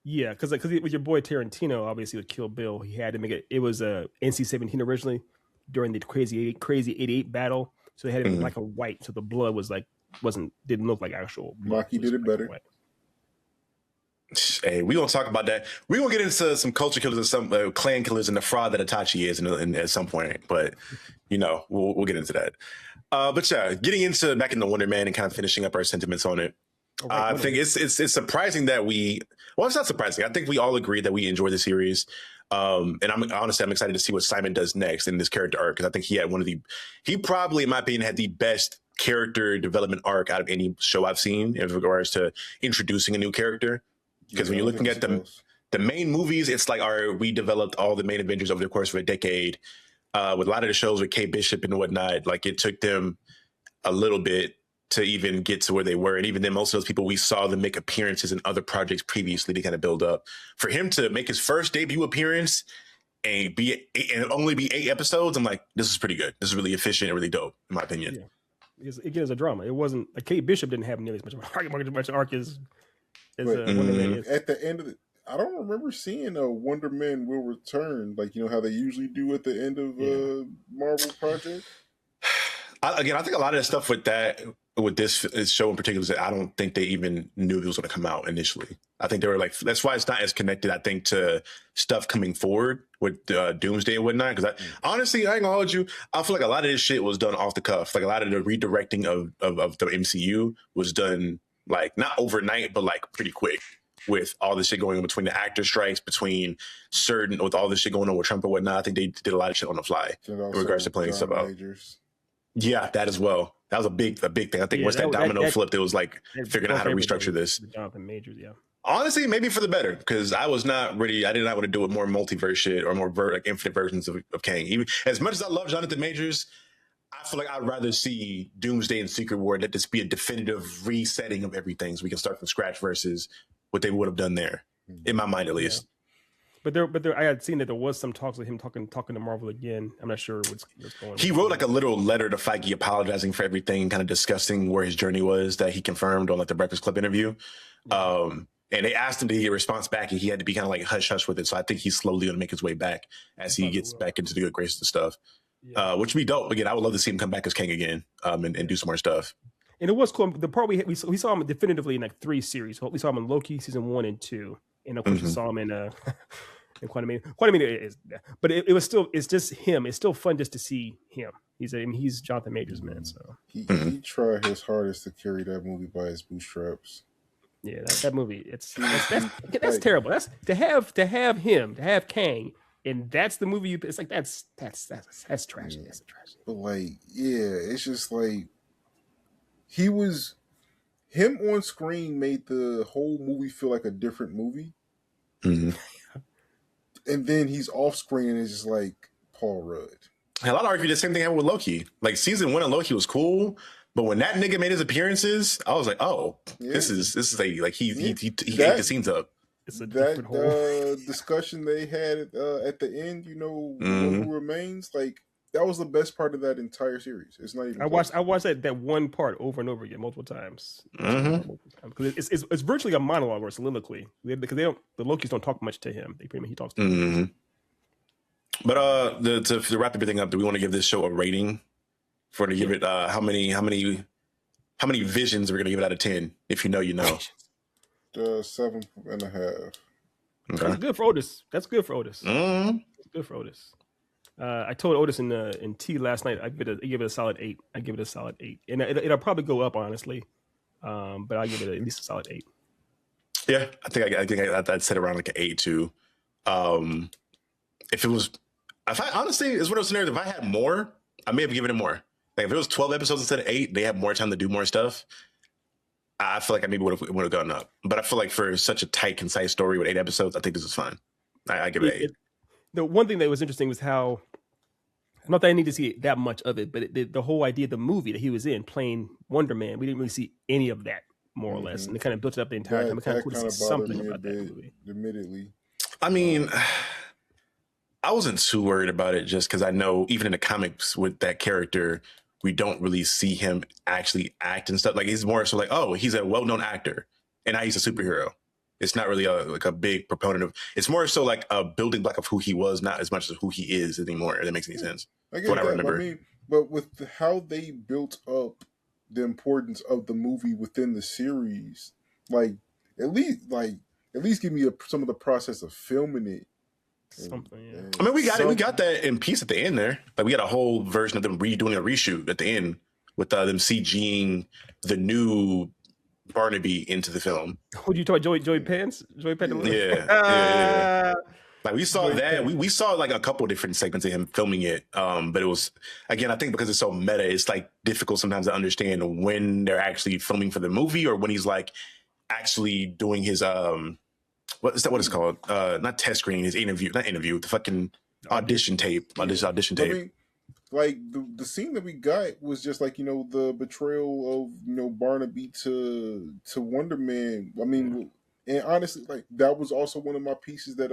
Yeah, because with your boy Tarantino, obviously with Kill Bill, he had to make it. It was NC-17 originally during the crazy 88 battle, so they had it like a white, so the blood was didn't look like actual blood. Maki did it better. White. Hey, we gonna talk about that. We gonna get into some culture killers and some clan killers and the fraud that Itachi is at some point. But we'll get into that. But yeah, getting into back into Wonder Man and kind of finishing up our sentiments on it. I think it's surprising that it's not surprising. I think we all agree that we enjoy the series. And I'm excited to see what Simon does next in this character arc, because I think he probably, in my opinion, had the best character development arc out of any show I've seen in regards to introducing a new character. Because when you're looking at the main movies, it's like, we developed all the main Avengers over the course of a decade. With a lot of the shows with Kate Bishop and whatnot, like it took them a little bit to even get to where they were. And even then, most of those people, we saw them make appearances in other projects previously to kind of build up. For him to make his first debut appearance and only be 8 episodes, I'm like, this is pretty good. This is really efficient and really dope, in my opinion. Yeah. Because again, it's a drama. It wasn't like Kate Bishop didn't have nearly as much of an arc as Wonder Man is. At the end of I don't remember seeing a Wonder Man will return, like how they usually do at the end of Marvel project. I think a lot of the stuff with this show in particular, is that I don't think they even knew it was going to come out initially. I think they were like, that's why it's not as connected, I think, to stuff coming forward with Doomsday and whatnot. Because honestly, I ain't gonna hold you, I feel like a lot of this shit was done off the cuff. Like a lot of the redirecting of the MCU was done like not overnight, but like pretty quick. With all this shit going on between the actor strikes, with all this shit going on with Trump and whatnot, I think they did a lot of shit on the fly in regards to playing stuff out. Yeah, that as well. That was a big thing. I think once that domino flipped, it was like figuring out how to restructure this. Jonathan Majors, yeah. Honestly, maybe for the better, because I did not want to do it more multiverse shit or more infinite versions of Kang. Even as much as I love Jonathan Majors, I feel like I'd rather see Doomsday and Secret War let this be a definitive resetting of everything, so we can start from scratch versus what they would have done there, in my mind at least. But there, I had seen that there was some talks with him talking to Marvel again. I'm not sure what's going on. He wrote like a little letter to Feige apologizing for everything, kind of discussing where his journey was that he confirmed on like the Breakfast Club interview. And they asked him to get a response back, and he had to be kind of like hush hush with it. So I think he's slowly going to make his way back as he gets back into the good graces and stuff, which would be dope. Again, I would love to see him come back as Kang again, and do some more stuff. And it was cool. The part we saw him definitively in like 3 series. We saw him in Loki season 1 and 2, and of course we saw him in Quantumania. But it was still, it's just him. It's still fun just to see him. He's Jonathan Majors, man. So he tried his hardest to carry that movie by his bootstraps. Yeah, that movie. That's terrible. That's to have him, to have Kang, and that's the movie. It's like that's trash. Yeah. That's trash. But like, yeah, it's just like him on screen made the whole movie feel like a different movie. Mm-hmm. And then he's off screen and it's just like Paul Rudd. Hell, I'd argue the same thing happened with Loki. Like season 1 of Loki was cool, but when that nigga made his appearances, I was like, oh, this is a like he ate the scenes up. It's a different whole discussion they had at the end. Who remains, like that was the best part of that entire series. It's not even. I watched that one part over and over again multiple times. Because it's virtually a monologue or a soliloquy because the Lokis don't talk much to him. He talks to them. But to wrap everything up, do we want to give this show a rating? For to give it how many visions are we gonna give it out of 10? If you know, you know. 7.5. Okay. That's good for Otis. That's good for Otis. That's good for Otis. I told Otis in T last night. I give it a solid 8. I give it a solid 8, and it'll probably go up honestly, but I give it at least a solid 8. Yeah, I think I'd set around like an 8 too. Honestly, it's one of those scenarios. If I had more, I may have given it more. Like if it was 12 episodes instead of 8, they had more time to do more stuff. I feel like I maybe would have gone up. But I feel like for such a tight, concise story with 8 episodes, I think this is fine. I give it 8. The one thing that was interesting was how, not that I need to see that much of it, but the whole idea of the movie that he was in, playing Wonder Man, we didn't really see any of that, more or less. And it kind of built it up the entire time. It kind of cool to see something about that movie. Admittedly. I mean, I wasn't too worried about it just because I know even in the comics with that character, we don't really see him actually act and stuff. Like he's more so like, oh, he's a well-known actor and now he's a superhero. It's not really a big proponent of. It's more so like a building block of who he was, not as much as who he is anymore. If that makes any sense. I get that. I remember. But with how they built up the importance of the movie within the series, like at least give me some of the process of filming it. Something. Yeah. I mean, we got that in piece at the end there. Like we got a whole version of them redoing a reshoot at the end with them CGing the new Barnaby into the film. Who do you talk? Joey Pants? Joey Pants? Yeah. Like we saw that. We saw like a couple of different segments of him filming it. But it was, again, I think because it's so meta, it's like difficult sometimes to understand when they're actually filming for the movie or when he's like actually doing his what it's called? Not test screening, his the fucking audition tape. Audition tape. I mean, like the scene that we got was just like, the betrayal of, Barnaby to Wonder Man. I mean, and honestly, like that was also one of my pieces that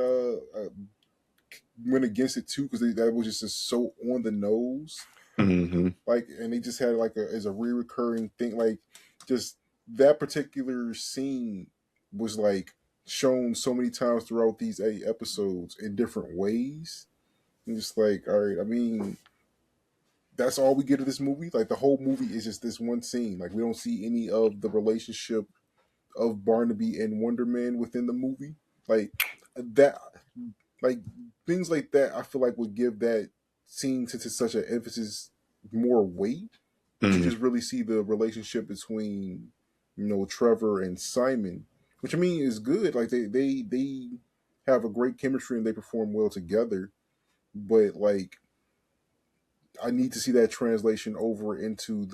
went against it too, because that was just so on the nose. Mm-hmm. Like, and they just had like as a reoccurring thing, like just that particular scene was like shown so many times throughout these 8 episodes in different ways. And just like, all right, I mean, that's all we get of this movie. Like the whole movie is just this one scene. Like we don't see any of the relationship of Barnaby and Wonder Man within the movie. Like that, like things like that, I feel like would give that scene, since it's such an emphasis, more weight. You just really see the relationship between, Trevor and Simon, which I mean is good. Like they have a great chemistry and they perform well together. But like, I need to see that translation over into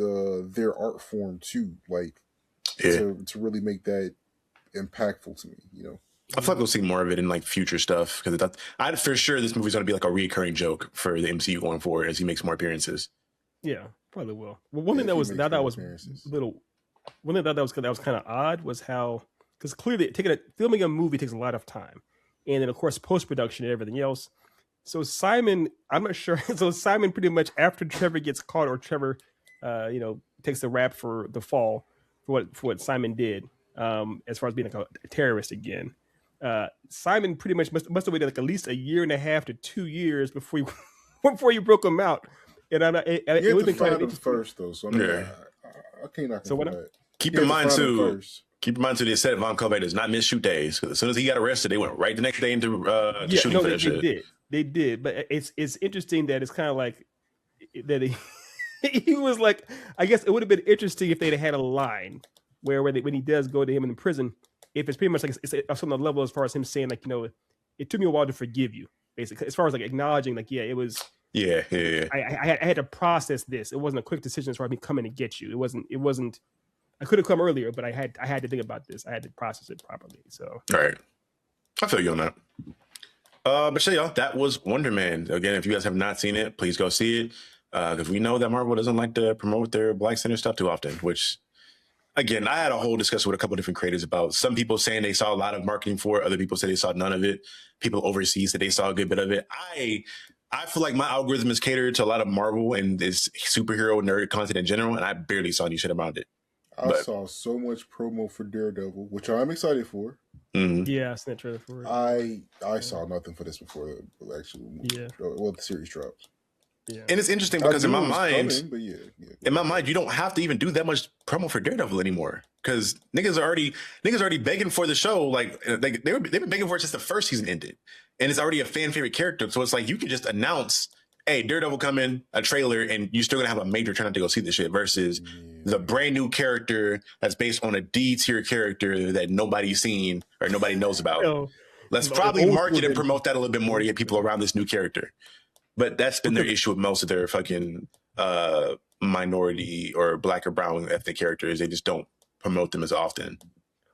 their art form too, like to really make that impactful to me. I feel like we'll see more of it in like future stuff because I for sure this movie's going to be like a recurring joke for the MCU going forward as he makes more appearances. Yeah, probably will. Well, one thing that was a little, one thing that was kind of odd was how, because clearly filming a movie takes a lot of time. and then of course post production and everything else. So Simon, I'm not sure. So Simon pretty much after Trevor gets caught or Trevor, takes the rap for the fall for what Simon did, as far as being like a terrorist again. Simon pretty much must have waited like at least a year and a half to 2 years before you broke him out. And I'm not, You it have would to be kind find of him interesting. first, though. So I mean, Yeah. I can't knock him So for what- that. Keep You in have to mind find him too. first. Keep in mind too. They said Von Kobe does not miss shoot days because as soon as he got arrested, they went right the next day into shooting for they that shit. did. But it's interesting that it's kind of like that he was like, I guess it would have been interesting if they'd had a line where when he does go to him in prison, if it's pretty much like it's on the level as far as him saying like, it took me a while to forgive you, basically, as far as like acknowledging like, yeah, it was. Yeah. I had to process this. It wasn't a quick decision as far as me coming to get you. It wasn't. I could have come earlier, but I had to think about this. I had to process it properly. So All right. I feel you on that. But so y'all, that was Wonder Man. Again, if you guys have not seen it, please go see it. Because we know that Marvel doesn't like to promote their Black Center stuff too often, which, again, I had a whole discussion with a couple different creators about some people saying they saw a lot of marketing for it. Other people said they saw none of it. People overseas said they saw a good bit of it. I feel like my algorithm is catered to a lot of Marvel and this superhero nerd content in general, and I barely saw any shit about it. I saw so much promo for Daredevil, which I'm excited for. Mhm. yeah, I sent a trailer for it. I saw nothing for this before the actual the series drops. Yeah. And it's interesting because I in knew my it was mind, coming, but yeah. in my mind, you don't have to even do that much promo for Daredevil anymore because niggas are already begging for the show. Like they've been begging for it since the first season ended, and it's already a fan favorite character. So it's like you can just announce, "Hey, Daredevil coming," a trailer, and you're still gonna have a major turnout to go see this shit. Versus the brand new character that's based on a D tier character that nobody's seen or nobody knows about. No, Let's no, probably old market school and promote that a little bit more to get people around this new character. But that's been their issue with most of their fucking minority or black or brown ethnic characters. They just don't promote them as often.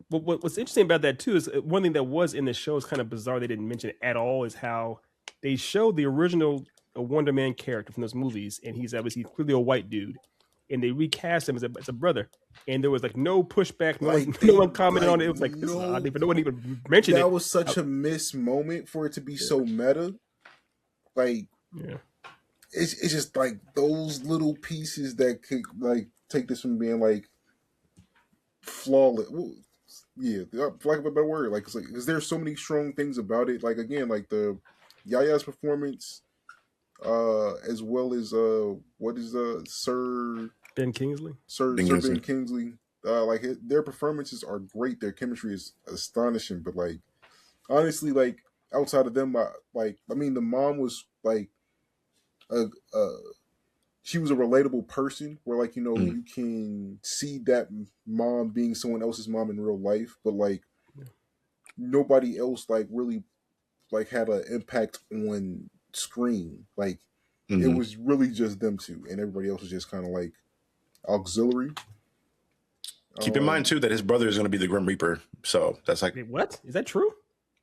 But what's interesting about that too is one thing that was in the show is kind of bizarre. They didn't mention it at all. Is how they showed the original Wonder Man character from those movies, and he's obviously clearly a white dude, and they recast him as a brother. And there was like no pushback, no one commented on it. It was like this is odd, but no one even mentioned it. That was such a missed moment for it to be so meta. Like, Yeah. it's just like those little pieces that could like take this from being like flawless. Well, yeah, for lack of a better word, like, because there's so many strong things about it. Like again, like the Yaya's performance, as well as what is Sir Ben Kingsley. Ben Kingsley. Like their performances are great. Their chemistry is astonishing. But like honestly, like outside of them, the mom was like she was a relatable person where like you can see that mom being someone else's mom in real life, but like nobody else like really like had an impact on screen. Like it was really just them two, and everybody else was just kind of like auxiliary. Keep in mind too that his brother is going to be the Grim Reaper, so that's like, Wait, what is that true?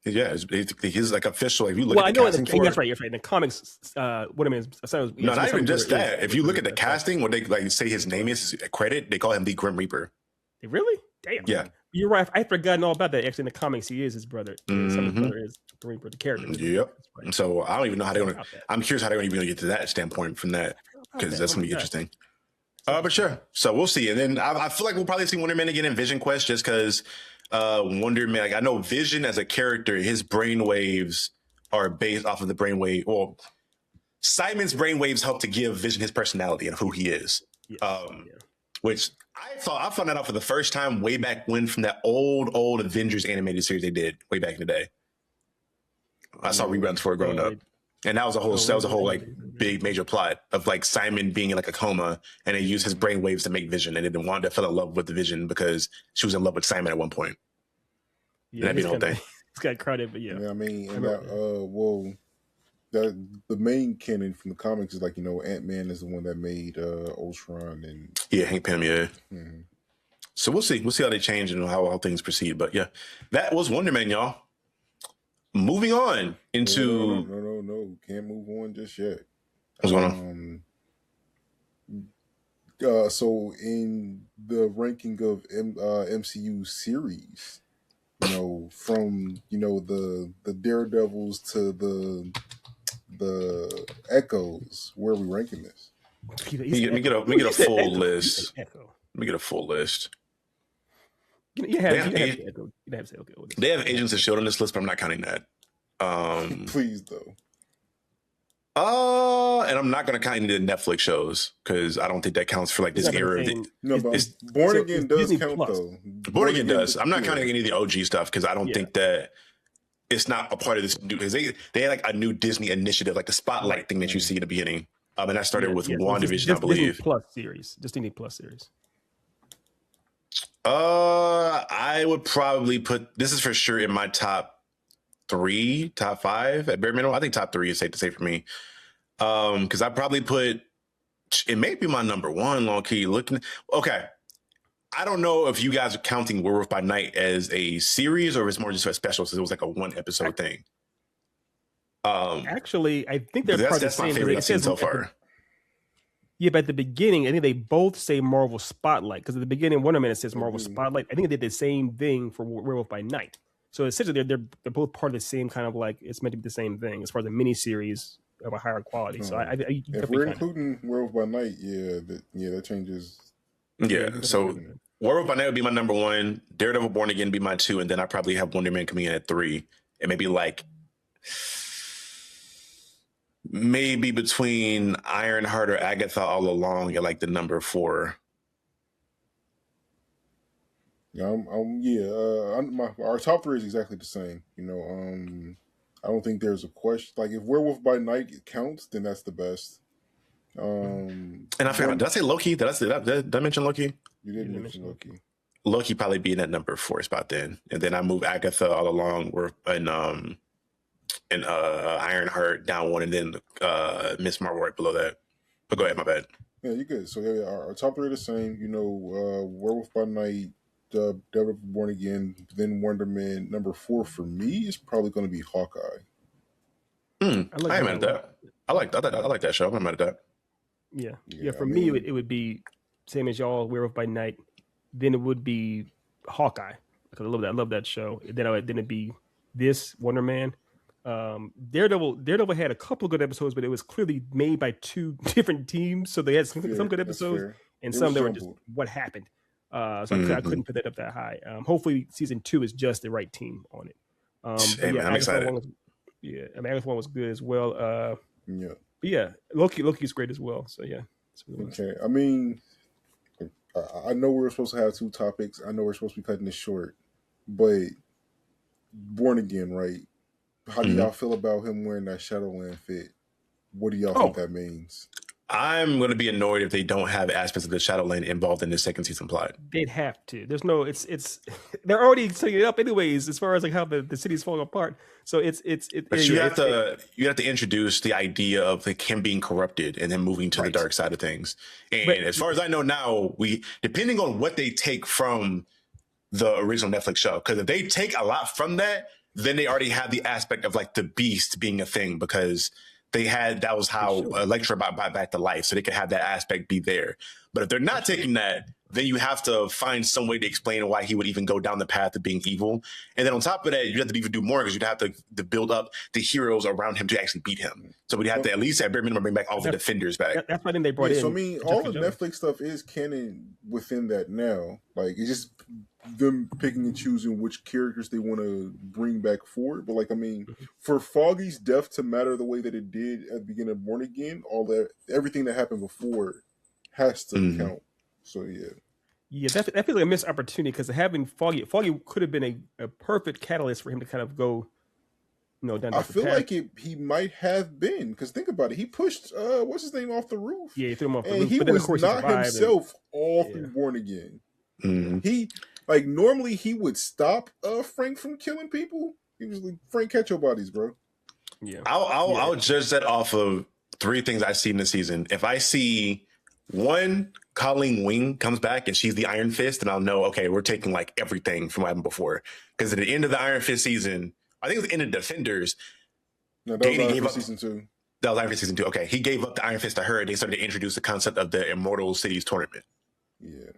yeah, he's like official. If you look Well, I at the know casting for that's it, right. You're right. In the comics, what I mean is, no, not even just that. If you look at the casting, what they like say his name is credit, they call him the Grim Reaper. Really? Damn. Yeah. You're right. I'd forgotten all about that. Actually, in the comics, he is his brother. His brother is the Reaper, the character. Yep. That's right. So I don't even know how they're going to. About that. I'm curious how they're going to even get to that standpoint from that because that's Oh going my to be God. interesting. But sure. So we'll see. And then I feel like we'll probably see Wonder Man again in Vision Quest just because Wonder Man, like I know Vision as a character, his brainwaves are based off of the brainwave. Well, Simon's brainwaves help to give Vision his personality and who he is. Yes. Which I found that out for the first time way back when from that old Avengers animated series they did way back in the day. I saw reruns for it growing up. And that was a whole like big major plot of like Simon being in like a coma and they used his brain waves to make Vision, and then Wanda fell in love with the Vision because she was in love with Simon at one point. Yeah, That'd be the whole thing. It's got crowded, but yeah. I mean, and remember the main canon from the comics is like Ant-Man is the one that made Ultron and Yeah, Hank Pym, yeah. So we'll see how they change and how things proceed. But yeah, that was Wonder Man, y'all. Moving on into no, can't move on just yet. what's going on. So in the ranking of MCU series, You know, from the Daredevils to the Echoes. Where are we ranking this? Let me get a full list. Let me get a full list. You have to say, okay. They have Agents of S.H.I.E.L.D. on this list, but I'm not counting that. Please, though. And I'm not going to count any of the Netflix shows because I don't think that counts for like this era. No, but Born Again does count though. Born Again does. I'm not counting any of the OG stuff because I don't think that it's not a part of this new. Because they had like a new Disney initiative, like the Spotlight thing that you see in the beginning, and that started with WandaVision, I believe. Disney Plus series, Disney Plus series. I would probably put this is for sure in my top 5 at bare minimum. I think top 3 is safe to say for me. Because I probably put it may be my number 1 low key looking. Okay. I don't know if you guys are counting Werewolf by Night as a series or if it's more just a special since it was like a 1 episode thing. Actually, I think they're part of the same. That's my favorite I've seen so far. Yeah, but at the beginning, I think they both say Marvel Spotlight because at the beginning, Wonder Man it says Marvel Spotlight. I think they did the same thing for Werewolf by Night. So essentially, they're both part of the same kind of like it's meant to be the same thing as far as the miniseries of a higher quality. So if we're including Werewolf by Night, that changes. Yeah, so Werewolf by Night would be my number 1. Daredevil Born Again would be my 2, and then I probably have Wonder Man coming in at 3, and maybe between Ironheart or Agatha All Along at like the number 4. Yeah, our top 3 is exactly the same. I don't think there's a question. Like if Werewolf by Night counts, then that's the best. And I forgot. Did I say Loki? Did I mention Loki? You didn't mention Loki. Loki probably be in that number 4 spot then, and then I move Agatha All Along and Ironheart down 1, and then Miss Marvel right below that. But go ahead, my bad. Yeah, you're good. So our top 3 are the same. Werewolf by Night, Daredevil Born Again, then Wonder Man. Number 4 for me is probably going to be Hawkeye. I ain't mad at that. I like that show. I'm not mad at that. Yeah. For me, it would be same as y'all. Werewolf by Night. Then it would be Hawkeye because I love that show. Then it'd be this Wonder Man. Daredevil had a couple of good episodes, but it was clearly made by 2 different teams. So they had some good episodes and some that were just what happened. So I couldn't put that up that high. Hopefully season 2 is just the right team on it. I'm excited. Agatha one was good as well. Loki's great as well. So yeah. Okay. I mean, I know we're supposed to have 2 topics. I know we're supposed to be cutting this short, but Born Again, right? How do y'all feel about him wearing that Shadowland fit? What do y'all think that means? I'm going to be annoyed if they don't have aspects of the Shadowland involved in this second season plot. They'd have to. There's no. It's. They're already setting it up anyways, as far as like how the city's falling apart. So it's. But you have to introduce the idea of like him being corrupted and then moving to the dark side of things. And as far as I know now, depending on what they take from the original Netflix show, because if they take a lot from that, then they already have the aspect of like the Beast being a thing because. That was how Elektra brought back to life, so they could have that aspect be there. But if they're not taking that, then you have to find some way to explain why he would even go down the path of being evil. And then on top of that, you have to even do more because you'd have to build up the heroes around him to actually beat him. So we'd have to at least at bare minimum bring back all the defenders back. That's why they brought in. So I mean, all the Netflix stuff is canon within that now. Like it's just them picking and choosing which characters they want to bring back forward. But like, I mean, for Foggy's death to matter the way that it did at the beginning of Born Again, everything that happened before has to count. So yeah, that feels like a missed opportunity because having Foggy could have been a perfect catalyst for him to kind of go, down. I feel like he might have been because think about it, he pushed what's his name off the roof. Yeah, he threw him off the roof, and he was not himself all through Born Again. He normally he would stop Frank from killing people. He was like, Frank, catch your bodies, bro. Yeah, I'll judge that off of 3 things I've seen this season. If I see 1, Colleen Wing comes back and she's the Iron Fist, and I'll know, okay, we're taking like everything from what happened before. Because at the end of the Iron Fist season, I think it was the end of Defenders. No, that was Iron Fist season 2. That was Iron Fist season 2. Okay, he gave up the Iron Fist to her, and they started to introduce the concept of the Immortal Cities tournament. Yeah.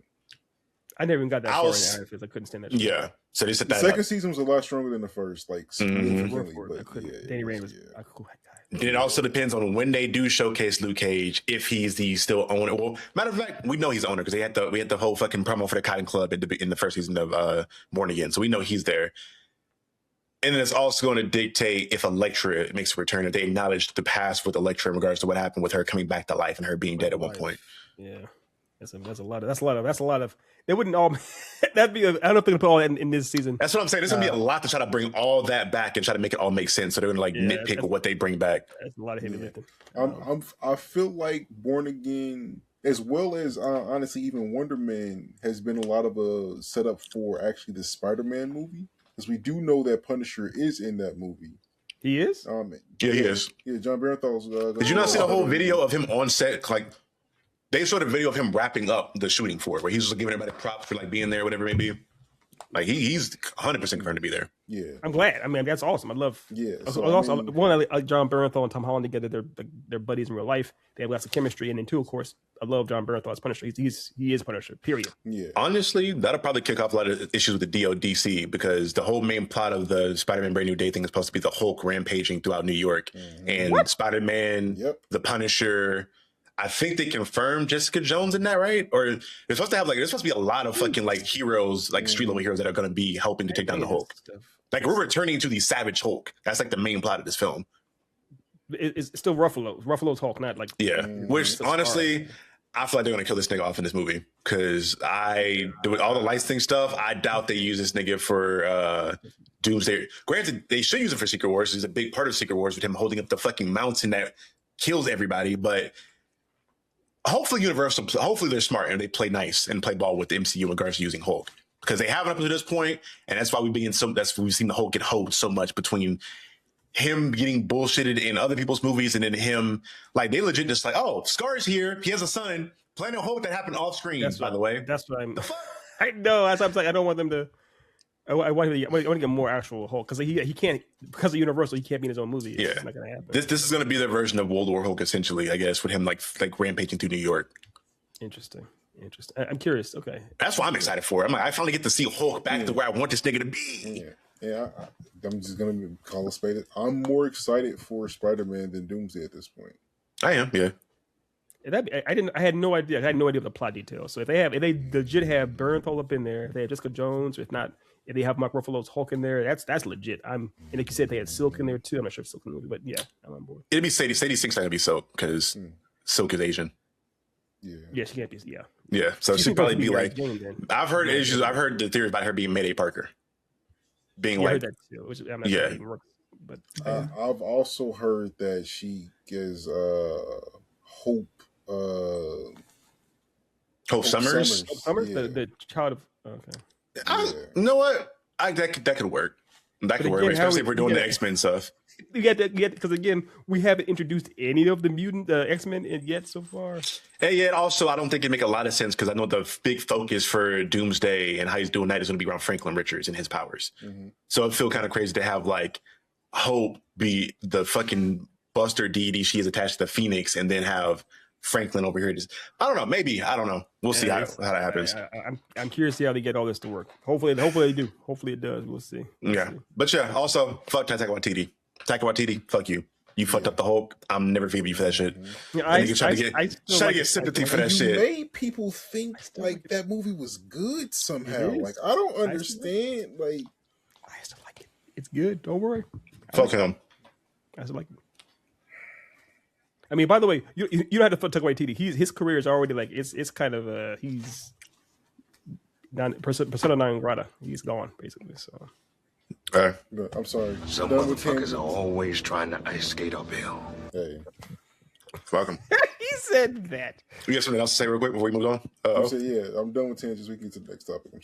I never even got that I far in was- Iron Fist. I couldn't stand that. show. Yeah. So they said The that. second season was a lot stronger than the first, like significantly. Word for it, I But couldn't. yeah, Danny it Rand was- was yeah. a cool guy. It also depends on when they do showcase Luke Cage, if he's the still owner. Well, matter of fact, we know he's owner because we had the whole fucking promo for the Cotton Club in the first season of Born Again, so we know he's there. And then it's also going to dictate if Elektra makes a return. If they acknowledge the past with Elektra in regards to what happened with her coming back to life and her being dead at one point. Yeah, that's a lot of. They wouldn't all. That'd be. I don't think they'll put all that in this season. That's what I'm saying. There's gonna be a lot to try to bring all that back and try to make it all make sense. So they're gonna nitpick that's- with what they bring back. That's a lot of heavy lifting. I feel like Born Again, as well as honestly even Wonder Man, has been a lot of a setup for actually the Spider-Man movie, because we do know that Punisher is in that movie. He is. Yeah, he is. Yeah, John Barenthal's. Did you not see the whole video of him on set? Like they showed a video of him wrapping up the shooting for it, where he's just giving everybody props for being there, whatever it may be. Like he's 100% confirmed to be there. Yeah, I'm glad. I mean, that's awesome. I love. yeah. Also, So, also I mean, one, I like John Bernthal and Tom Holland together. They're buddies in real life. They have lots of chemistry, and then two, of course, I love John Bernthal as Punisher. He is Punisher. Period. yeah, Honestly, that'll probably kick off a lot of issues with the DODC because the whole main plot of the Spider-Man Brand New Day thing is supposed to be the Hulk rampaging throughout New York. And Spider-Man, Yep. the Punisher, I think they confirmed Jessica Jones in that, right? Or they're supposed to have there's supposed to be a lot of fucking heroes, street level heroes that are going to be helping to take down the Hulk. Like we're returning to the Savage Hulk. That's the main plot of this film. It's still Ruffalo. Ruffalo's Hulk, not like Yeah. Which it's a honestly, I feel like they're gonna kill this nigga off in this movie because with all the licensing stuff, I doubt they use this nigga for Doomsday. Granted, they should use it for Secret Wars. He's a big part of Secret Wars with him holding up the fucking mountain that kills everybody. But hopefully, hopefully they're smart and they play nice and play ball with the MCU in regards to using Hulk because they haven't up to this point, and that's why we've seen the Hulk get hoed so much between him getting bullshitted in other people's movies and then him they legit just oh, Scar's here, he has a son, Planet Hulk that happened off screen, by the way. That's what I know. That's what I'm saying. I don't want them to. I want to get more actual Hulk because he can't, because of Universal, he can't be in his own movie. It's just not gonna happen. This is gonna be their version of World War Hulk essentially, I guess, with him like rampaging through New York. Interesting. I'm curious. Okay, that's what I'm excited for. I finally get to see Hulk back to where I want this nigga to be. Yeah. I'm just gonna call a spade. I'm more excited for Spider-Man than Doomsday at this point. I am. Yeah. I had no idea. I had no idea of the plot details. So if they legit have Bernthal up in there, if they have Jessica Jones, or if they have Mark Ruffalo's Hulk in there, that's legit. And like you said, they had Silk in there too. I'm not sure if Silk in the movie, but yeah, I'm on board. It'd be Sadie. Sadie Sink's not gonna be Silk because Silk is Asian. Yeah, she can't be. Yeah. Yeah. So she'd probably be Mary like. Jane, then. I've heard issues. I've heard the theory about her being Mayday Parker. Being I heard that too, which I'm not sure if it works, but I've also heard that she gives Hope. Hope Summers. Summers, Yeah. the child of. Okay. You know what? That could work. That could work, again, especially if we're doing the X-Men stuff. You get that because again, we haven't introduced any of the mutant X-Men yet so far. And yet, also, I don't think it make a lot of sense because I know the big focus for Doomsday and how he's doing that is going to be around Franklin Richards and his powers. So it feel kind of crazy to have Hope be the fucking Buster deity she is attached to the Phoenix, and then have Franklin over here. Just I don't know. Maybe I don't know. We'll see how that happens. I'm curious to see how they get all this to work. Hopefully they do. Hopefully it does. We'll see. But yeah. Also, fuck Taika Waititi. Taika Waititi, fuck you. You fucked up the Hulk. I'm never forgiving you for that shit. I trying to get sympathy for that You shit. made people think that movie was good somehow. I don't understand. I still like it. It's good. Don't worry. Fuck him. I still like it. I mean, by the way, you don't have to talk about TD. His career is already it's kind of he's persona non grata. He's gone basically. So No, I'm sorry. Some Done with motherfuckers tangents. are always trying to ice skate uphill. Hey, Fuck him. he said that. You got something else to say real quick before we move on? I'm saying, I'm done with tangents. We can get to the next topic. I'm